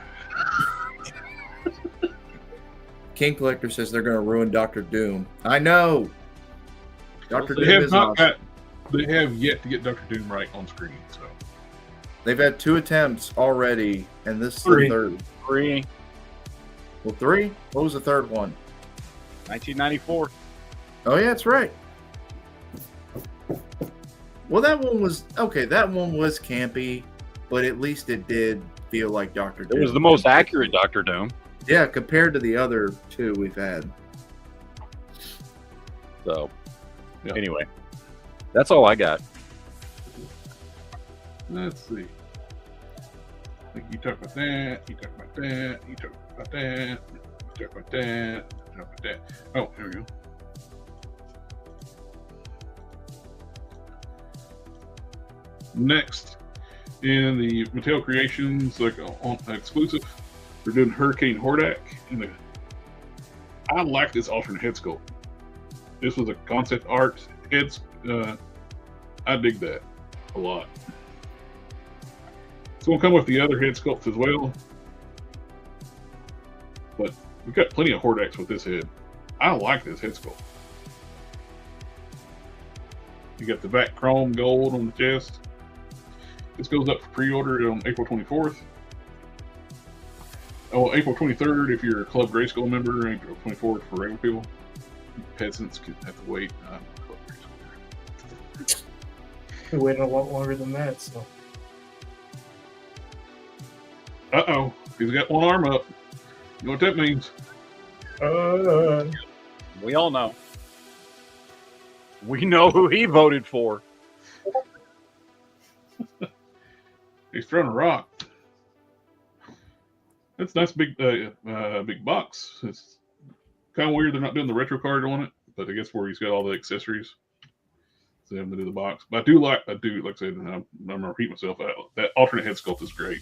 King Collector says they're going to ruin Doctor Doom. I know. Doctor Doom They have is not awesome. They have yet to get Doctor Doom right on screen. So They've had 2 attempts already, and this is Three. the third. 3, Well, 3? What was the third one? 1994. Oh, yeah, that's right. Well, that one was okay. That one was campy, but at least it did feel like Doctor Doom. It was the most accurate Doctor Doom. Yeah, compared to the other 2 we've had. So, Yeah. anyway, that's all I got. let's see. Like you talk about that. You talk about that. You talk about that. You talk about that. You talk about that. Oh, here we go. Next, in the Mattel Creations, like on exclusive, they're doing Hurricane Hordak. I like this alternate head sculpt. This was a concept art head. I dig that a lot. It's going to come with the other head sculpts as well. But we've got plenty of Hordaks with this head. I like this head sculpt. You got the back chrome gold on the chest. This goes up for pre-order on April 24th. Oh, April 23rd if you're a Club Grayskull member, and April 24th for regular people. Peasants could have to wait. Club Grayskull. We waited a lot longer than that, so. Uh-oh. He's got one arm up. You know what that means? We all know. We know who he voted for. He's throwing a rock. That's nice big big box. It's kind of weird they're not doing the retro card on it, but I guess where he's got all the accessories. So they have to do the box. But I do like I said, and I'm gonna repeat myself, that alternate head sculpt is great.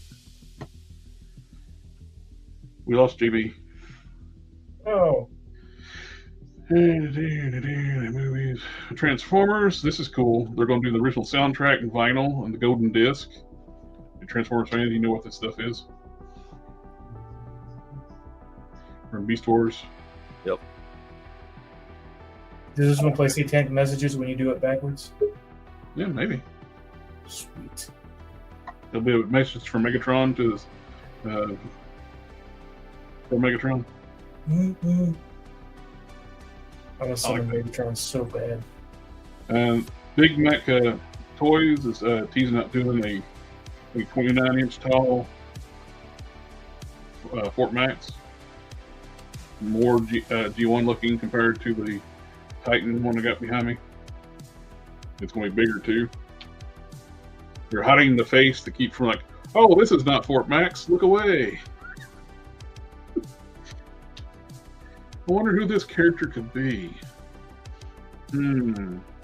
We lost JB. Oh. Movies. Transformers. This is cool. They're going to do the original soundtrack and vinyl and the golden disc. And Transformers fans, you know what this stuff is. from Beast Wars. Does this one play satanic messages when you do it backwards? Yeah, maybe. Sweet. There'll be a message from Megatron to his, for Megatron. Mm-hmm. I want to I like summon Megatron so bad. Big Mac Toys is teasing up doing a 29-inch tall Fort Max. More G1 looking compared to the Titan one I got behind me. It's going to be bigger too. They're hiding the face to keep from like, oh, this is not Fort Max. Look away. I wonder who this character could be.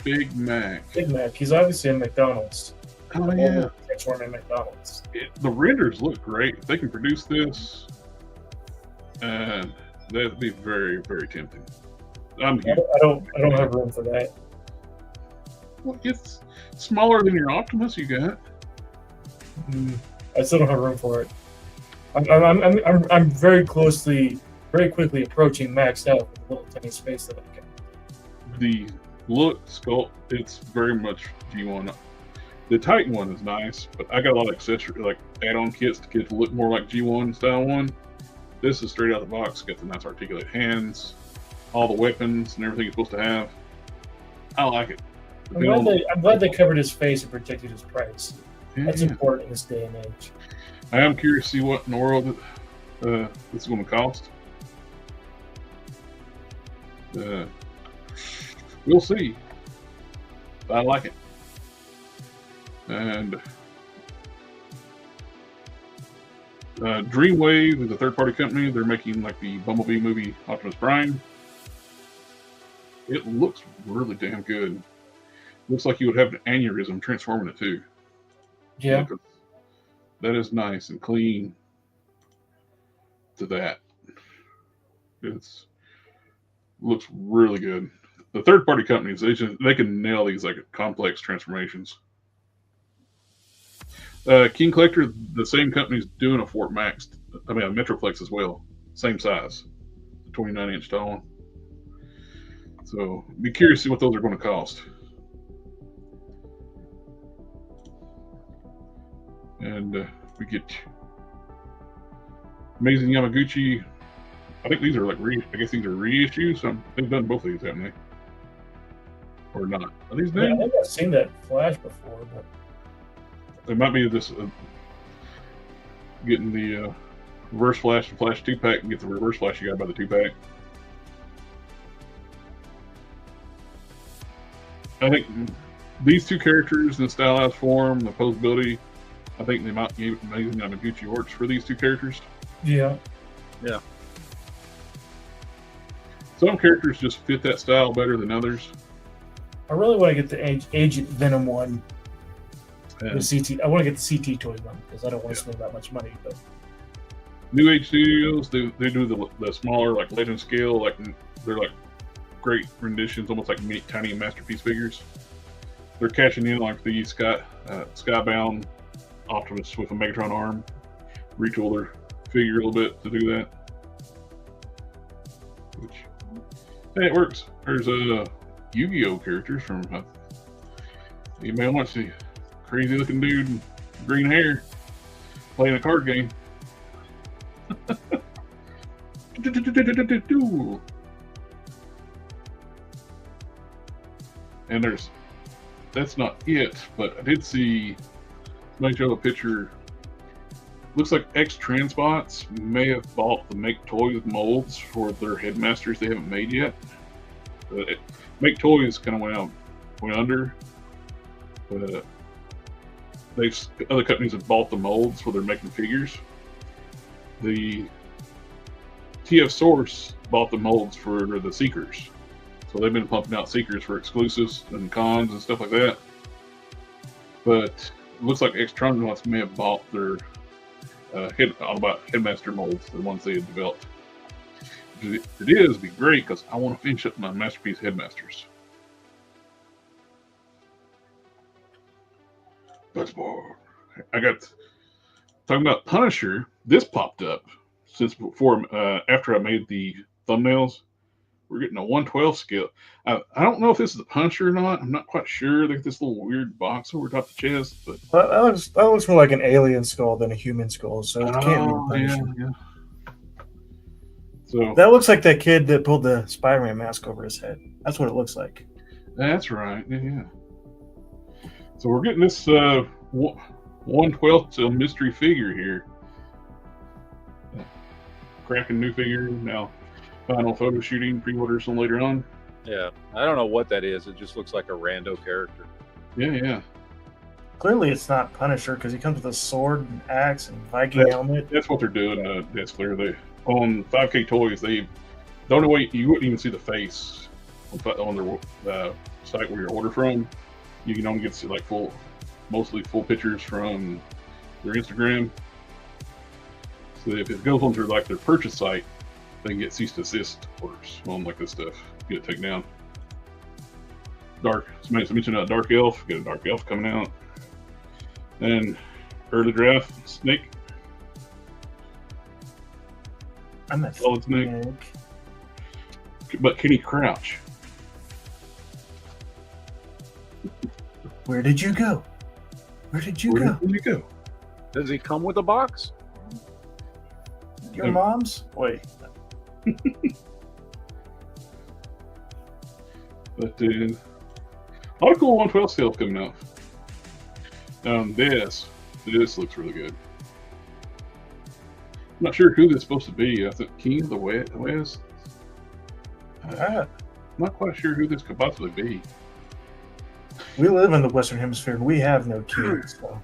Big Mac. Big Mac. He's obviously in McDonald's. Oh yeah. Transforming McDonald's. The renders look great. If they can produce this, and that'd be very, very tempting. I don't have room for that. Well, it's smaller than your Optimus you got. I still don't have room for it. I'm very quickly approaching maxed out with a little tiny space that I can. The look sculpt, it's very much G1. The Titan one is nice, but I got a lot of accessory, like add-on kits to get it to look more like G1 style one. This is straight out the box. Got the nice articulate hands, all the weapons and everything it's supposed to have. I like it. I'm glad they covered his face and protected his price. Yeah. That's important in this day and age. I am curious to see what in the world this is going to cost. We'll see. But I like it. And Dreamwave is a third-party company. They're making like the Bumblebee movie Optimus Prime. It looks really damn good. Looks like you would have an aneurysm transforming it too. Yeah. That is nice and clean to that. It's looks really good. The third-party companies, they can nail these like complex transformations. King Collector, the same company's doing a Fort Max. I mean, a Metroplex as well. Same size. 29-inch tall. So, be curious to see what those are going to cost. And we get Amazing Yamaguchi. I think these are like I guess these are reissues. So they've done both of these, haven't they? Or not? Are these new? Yeah, I think I've seen that Flash before, but It might be this getting the Reverse Flash and Flash 2-pack and get the Reverse Flash you got by the 2-pack. I think these two characters in the stylized form, the posability, I think they might give Amazing Yamaguchi works for these two characters. yeah. Yeah. Some characters just fit that style better than others. I really want to get the Agent Venom one. And The CT. I want to get the CT toys one because I don't want to spend that much money. But New Age Studios, they do the smaller, like Legend scale, like they're like great renditions, almost like tiny masterpiece figures. They're cashing in like the Skybound Optimus with a Megatron arm. Retool their figure a little bit to do that. Which, hey, it works. There's Yu-Gi-Oh characters from anybody wants the crazy looking dude with green hair playing a card game. And that's not it, but I did see somebody show a picture. Looks like X-Transbots may have bought the Make Toys molds for their headmasters they haven't made yet. Make Toys kind of went under. Other companies have bought the molds for their making figures. The TF Source bought the molds for the Seekers. So they've been pumping out Seekers for exclusives and cons and stuff like that. But it looks like X-Transbots may have bought their Headmaster molds, the ones they had developed. If it is, it'd be great because I want to finish up my Masterpiece Headmasters. That's more. I got talking about Punisher. This popped up. since before after I made the thumbnails, we're getting a 1/12 scale. I don't know if this is the Punisher or not. I'm not quite sure. They got this little weird box over top the chest, but That looks more like an alien skull than a human skull, so it can't be the Punisher. yeah. So That looks like that kid that pulled the Spider-Man mask over his head. That's what it looks like. that's right. Yeah. So we're getting this 1/12 mystery figure here. Cracking new figure now. Final photo shooting, pre-order some later on. Yeah, I don't know what that is. It just looks like a rando character. Yeah. Clearly, it's not Punisher because he comes with a sword and axe and Viking helmet. That's what they're doing. That's clear. They on 5K Toys. The only way you wouldn't even see the face on their site where you order from. You can only get to see like mostly full pictures from their Instagram. So if it goes onto like their purchase site, they can get cease and desist orders on like this stuff. Get it taken down. Somebody mentioned a Dark Elf. Get a Dark Elf coming out. And early draft Snake. I'm a Solid Snake. But can he crouch? Where did you go? Where did you go? Where did you go? Does he come with a box? Your mom's? Wait. But a lot of cool 1/12 scales coming out. This looks really good. I'm not sure who this is supposed to be. I think King of the West. I'm not quite sure who this could possibly be. We live in the Western Hemisphere. We have no kids. So.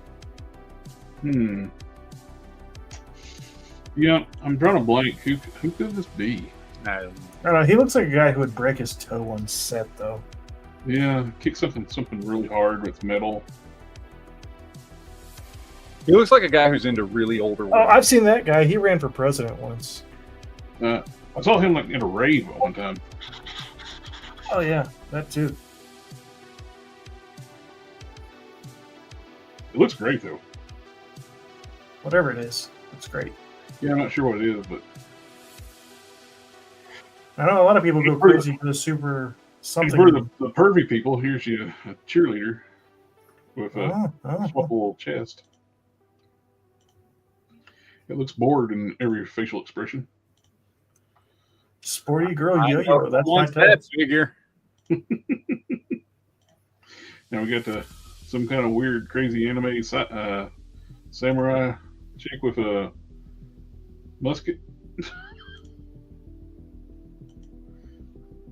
Yeah, I'm drawing a blank. Who could this be? I don't know. He looks like a guy who would break his toe on set, though. Yeah, kick something really hard with metal. He looks like a guy who's into really older women. Oh, I've seen that guy. He ran for president once. I saw him like in a rave at one time. Oh yeah, that too. It looks great though. Whatever it is, it's great. Yeah, I'm not sure what it is, but I know a lot of people go crazy for the super something. for the pervy people, here's you a cheerleader with a swappable chest. It looks bored in every facial expression. Sporty girl yo-yo. That's my type. Figure. Now we got some kind of weird, crazy anime samurai chick with a musket.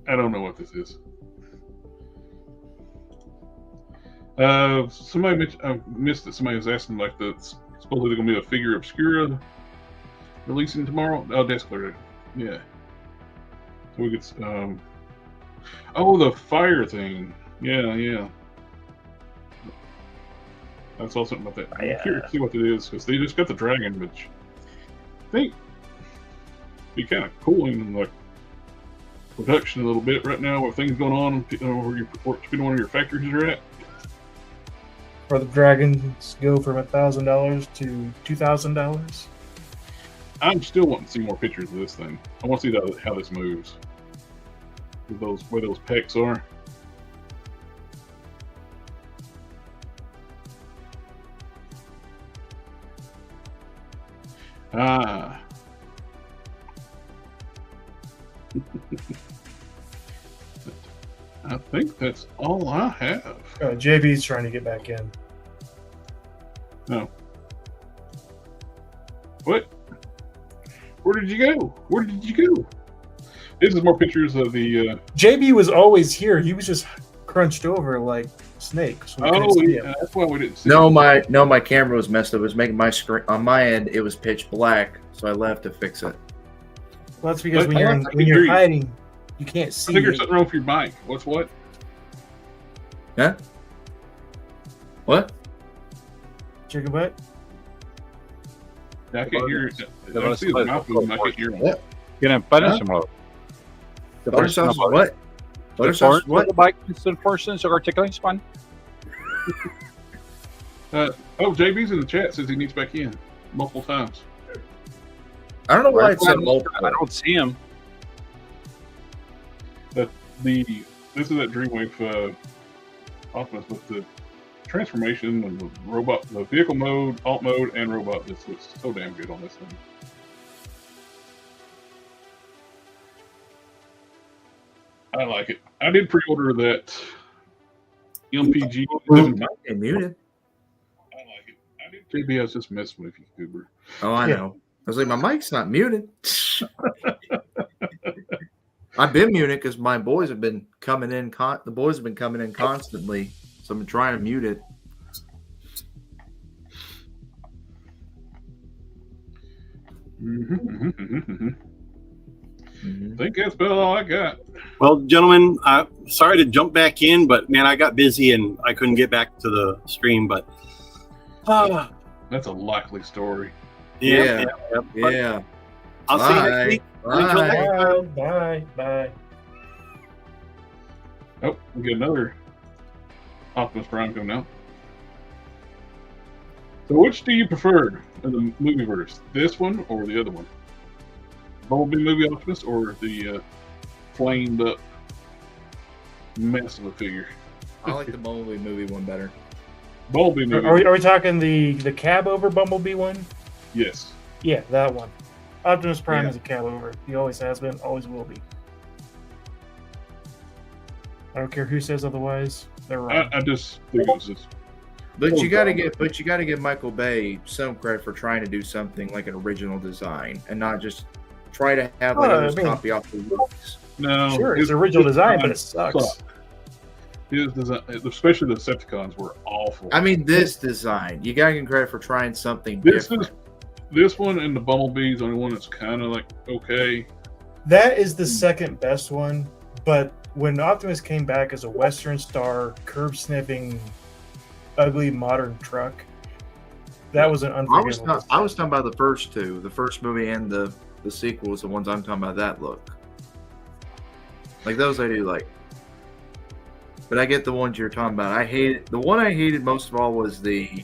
I don't know what this is. Somebody mentioned, I missed it. Somebody was asking like supposedly going to be a figure obscura releasing tomorrow. Oh, that's clear. Yeah. So we get the fire thing. Yeah. I saw something about that. I'm curious to see what it is because they just got the dragon, which I think be kind of cool in like production a little bit right now with things going on where one of your factories are at. Where the dragons go from $1,000 to $2,000. I'm still wanting to see more pictures of this thing. I want to see how this moves. Where those pecs are. I think that's all I have. JB's trying to get back in. No. What? Where did you go? This is more pictures of the. JB was always here. He was just crunched over like Snake. So that's why we didn't see. No, my camera was messed up. It was making my screen on my end. It was pitch black, so I left to fix it. Well, that's because when you're hiding, you can't see. I think there's something wrong with your mic. What? Huh? What? Chicken butt? I can't hear it. I don't see his mouth moving. I can't hear him. What? Gonna punish him. The Butter sauce? What? Butter The sauce? What? The bike is the person's articulating spine. JB's in the chat says he needs back in multiple times. I don't know why it said I multiple. don't see him. This is that Dreamwave Optimus with the transformation and the robot, the vehicle mode, alt mode, and robot. This looks so damn good on this thing. I like it. I did pre-order that MPG. Hey, muted. I like it. I did. JB, I was just messing with you, Cooper. Oh, I know. I was like, my mic's not muted. I've been muted because my boys have been coming in. The boys have been coming in constantly, so I've been trying to mute it. I think that's about all I got. Well, gentlemen, sorry to jump back in, but man, I got busy and I couldn't get back to the stream. But That's a likely story. Yeah. I'll see you next week. Until next time. Bye. Oh, we get another Optimus Prime coming out. So, which do you prefer in the movieverse? This one or the other one? Bumblebee movie Optimus or the flamed up mess of a figure? I like the Bumblebee movie one better. Bumblebee movie. Are we talking the cab over Bumblebee one? Yes. Yeah, that one. Optimus Prime is a cab over. He always has been, always will be. I don't care who says otherwise. They're wrong. I just think it was just. But you got to give Michael Bay some credit for trying to do something like an original design and not just try to have like others copy off the movies. No, sure, it's original design, but it sucks. His design, especially the Decepticons, were awful. I mean, this design, you got to give credit for trying something different. This one and the Bumblebee is the only one that's kind of like okay. That is the second best one, but when Optimus came back as a Western star, curb sniffing, ugly modern truck, that was an unforgivable. I was talking about the first two, the first movie and the sequel is the ones I'm talking about. That look, like those I do like, but I get the ones you're talking about. I hated the one I hated most of all was the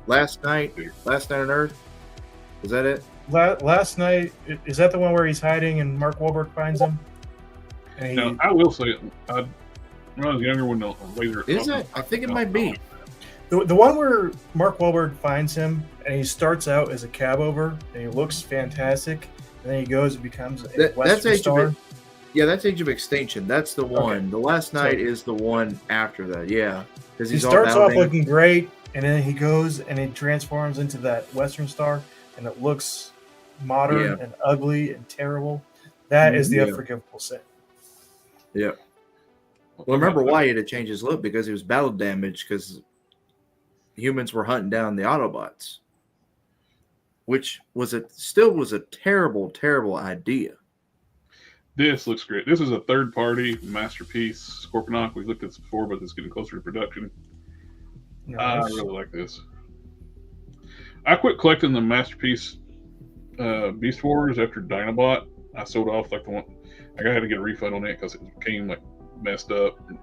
Last Night on Earth? Was that it? Last Night, is that the one where he's hiding and Mark Wahlberg finds him? Now, I will say, when I was younger, when the laser... Is it? I think it might be. The one where Mark Wahlberg finds him and he starts out as a cab over and he looks fantastic, and then he goes and becomes a Western star. Yeah, that's Age of Extinction. That's the one. Okay. The Last Night is the one after that. Yeah. Because he starts off looking great, and then he goes and he transforms into that Western star, and it looks modern and ugly and terrible. That is the unforgivable sin. Yeah. Well, remember why he had to change his look? Because he was battle damaged because humans were hunting down the Autobots, which still was a terrible, terrible idea. This looks great. This is a third-party masterpiece. Scorponok, we've looked at this before, but it's getting closer to production. Nice. I really like this. I quit collecting the masterpiece Beast Wars after Dinobot. I sold off like the one. Like I had to get a refund on it because it came like messed up. And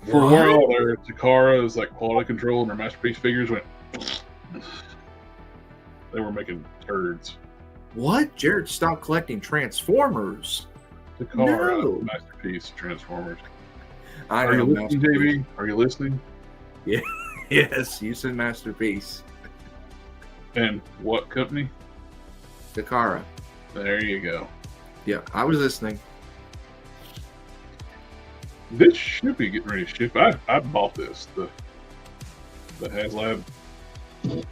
for a while there, Takara's like quality control and their masterpiece figures went. They were making turds. What? Jared stopped collecting Transformers. Takara masterpiece Transformers. Are you listening, JB? Are you listening? Yeah. Yes, you said masterpiece. And what company? Takara. There you go. Yeah, I was listening. This should be getting ready to ship. I bought this. The HasLab. I'm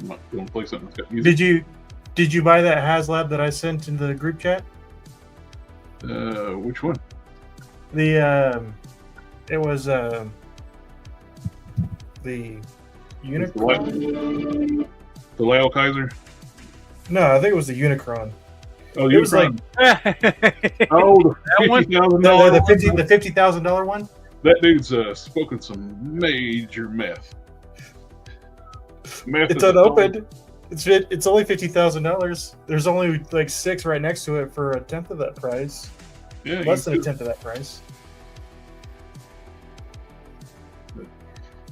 not going to play something that's got music. Did you buy that HasLab that I sent in the group chat? Which one? It was the Unicron. The Lyle Kaiser. No, I think it was the Unicron. Oh, it was like the $50,000. The $50,000 one. That dude's spoken some major meth. It's unopened. It's only $50,000. There's only like 6 right next to it for a tenth of that price. Yeah, less than a tenth of that price.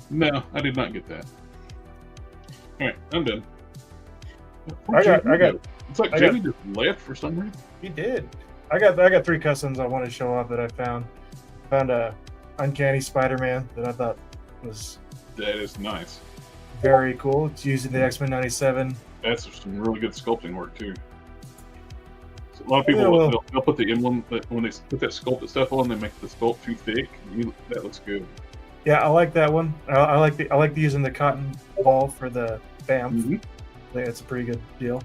No, I did not get that. All right, I'm done. I got. It's like I Jamie just left for some reason. He did. I got 3 customs I want to show off that I found. Found a Uncanny Spider-Man that I thought was That is nice. very cool. It's using the X-Men '97. That's some really good sculpting work too. So a lot of people Yeah, well- they'll put the emblem, but when they put that sculpted stuff on, they make the sculpt too thick. That looks good. Yeah, I like that one. I like using the cotton ball for the BAM. Mhm. I think it's a pretty good deal,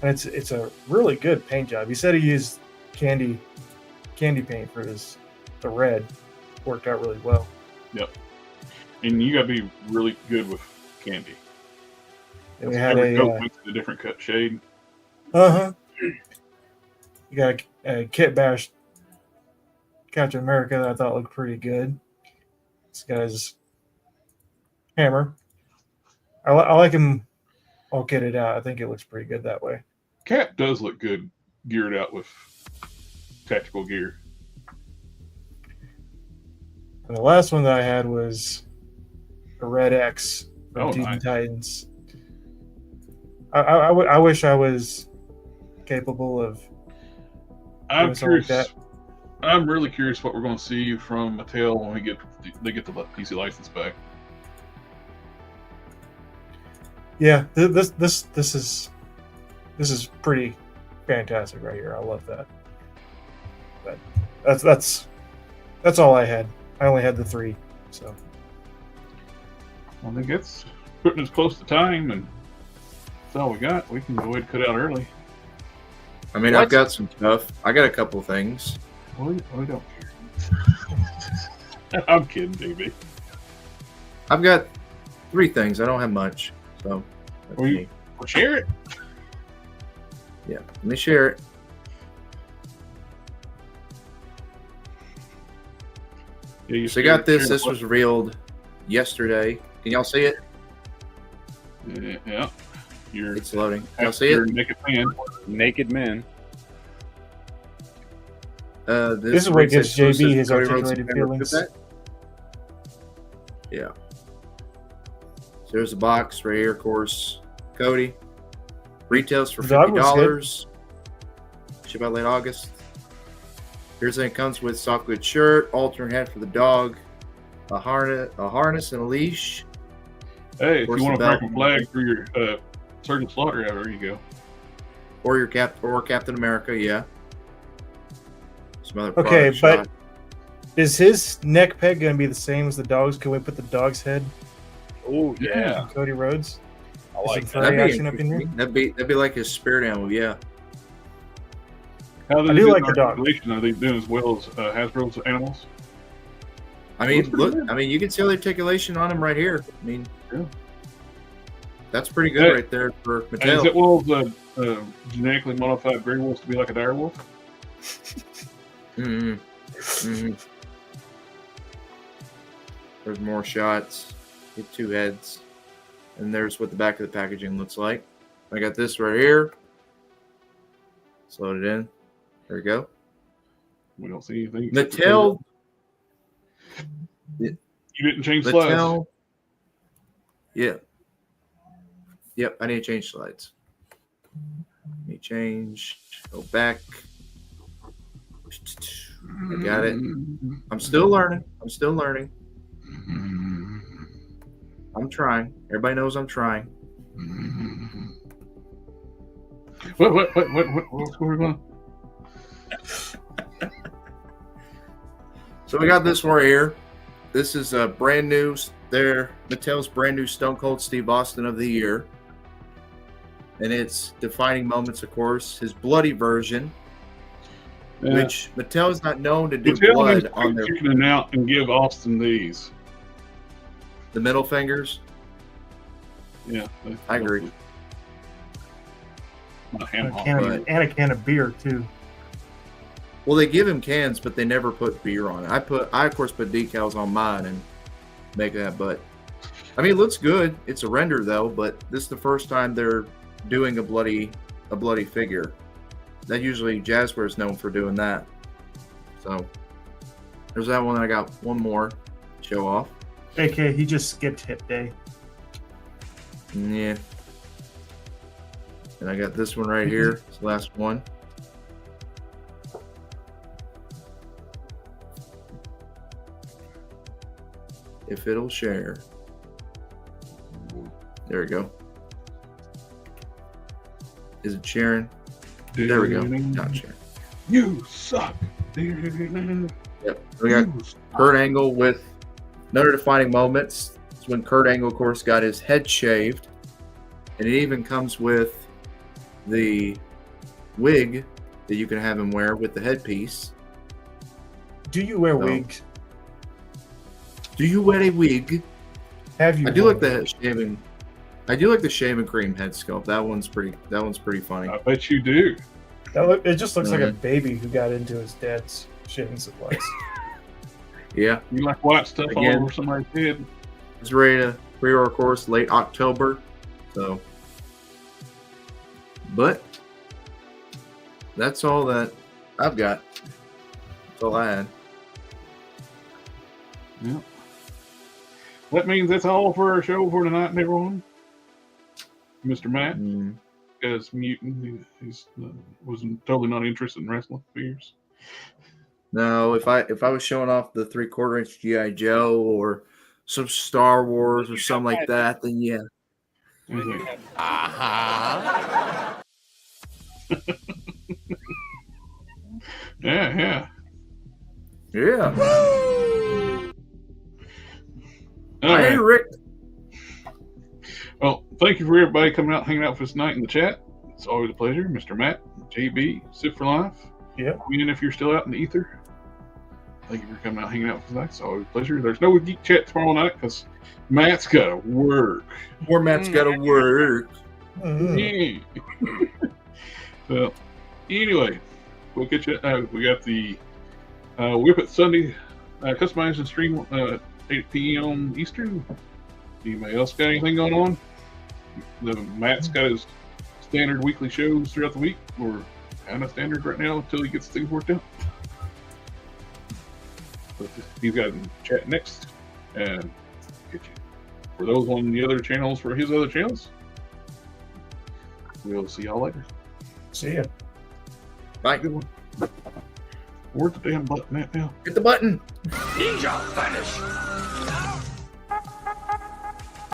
and it's a really good paint job. He said he used candy paint for the red. Worked out really well. And you got to be really good with candy. And we had Every coat a makes it a different cut shade. You got a Kit Bash Captain America that I thought looked pretty good. This guy's hammer. I like him all kitted out. I think it looks pretty good that way. Cap does look good geared out with tactical gear. And the last one that I had was a Red X from Teen Nice. Titans. I wish I was capable of I'm doing something like curious. that. I'm really curious what we're going to see from Mattel when they get the PC license back. Yeah, this is pretty fantastic right here. I love that. But that's all I had. I only had the 3, so I think it's putting us close to time, and that's all we got. We can go ahead and cut out early. I mean, I've got some stuff. I got a couple things. We don't care. I'm kidding, JB. I've got 3 things. I don't have much, so that's Well, me. Well, share it. Yeah, let me share it. Yeah, you So I got this. share This the- was revealed yesterday. Can y'all see it? Yeah. You're It's loading. Can y'all see you're it? naked man. Naked men. This is where it gives exclusive JB his Cody Rhodes articulated September feelings. 5th. Yeah. So there's a box right here, of course. Cody. Retails for The dog was $50. Ship out late August. Here's it comes with soft good shirt, alternate head for the dog, a harness and a leash. Hey, if Where's you want the to break belt? a flag for your Sergeant Slaughter, there you go. Or your Captain America, yeah. Some other Okay, product but shot. is his neck peg going to be the same as the dog's? Can we put the dog's head Oh yeah, on Cody Rhodes? I Is like it that. furry That'd be action up in here? interesting. That'd be like his spirit animal, yeah. How I do like the dog. articulation? Are they doing as well as Hasbro's animals? I mean, Looks pretty look. good. I mean, you can see the articulation on him right here. I mean, Yeah. that's pretty good Hey. right there for And is Mattel. it one of the genetically modified gray wolves to be like a dire wolf? Mm-hmm. Mm-hmm. There's more shots. Get 2 heads, and there's what the back of the packaging looks like. I got this right here. Let's load it in. There we go. We don't see anything. Mattel. You didn't change slides. Mattel. Yeah. Yep, I need to change slides. Let me change. Go back. I got it. I'm still learning. I'm trying. Everybody knows I'm trying. What's going on? So we got this one right here. This is a brand new. Mattel's brand new Stone Cold Steve Austin of the year, and it's defining moments, of course. His bloody version, which Mattel is not known to do blood on their chicken out and give Austin these. the middle fingers. Yeah, I agree. Not And ham a hock. can but- of, and a can of beer too. Well, they give him cans, but they never put beer on it. I of course put decals on mine and make that. But I mean, it looks good. It's a render though. But this is the first time they're doing a bloody figure. That usually Jazzware is known for doing that. So there's that one. I got one more to show off. AK, he just skipped hip day. Yeah. And I got this one right here. It's the last one. If it'll share. There we go. Is it sharing? There we go. Not sharing. You suck. Yep. We got Kurt Angle with another defining moments. It's when Kurt Angle, of course, got his head shaved. And it even comes with the wig that you can have him wear with the headpiece. Do you wear wigs? Do you wear a wig? Have you? I do like the shaving. I do like the shaving cream head sculpt. That one's pretty funny. I bet you do. It just looks like a baby who got into his dad's shaving supplies. Yeah. You like white stuff all over somebody's head? It's ready to pre-order, of course, late October. So, but that's all that I've got. That's all I had. Yeah. That means that's all for our show for tonight, everyone. Mr. Matt is mutant. He's was totally not interested in wrestling figures. No, if I was showing off the 3/4-inch GI Joe or some Star Wars or something like that, then yeah. Yeah. All Hey, right. Rick. Well, thank you for everybody coming out, hanging out with us tonight in the chat. It's always a pleasure. Mr. Matt, JB, Sip for Life. Yeah. Even if you're still out in the ether, thank you for coming out, hanging out with us tonight. It's always a pleasure. There's no Geek Chat tomorrow night because Matt's got to work. Poor Matt's got to work. Yeah. Well, anyway, we'll get you. We got the Whip It Sunday customized and stream 8 p.m. Eastern. Anybody else got anything going on? Matt's got his standard weekly shows throughout the week, or kind of standard right now until he gets things worked out. But he's got chat next, and get you. For those on the other channels, for his other channels, we'll see y'all later. See ya. Bye. Good one. Where's the damn button at now? Hit the button. Ninja vanish.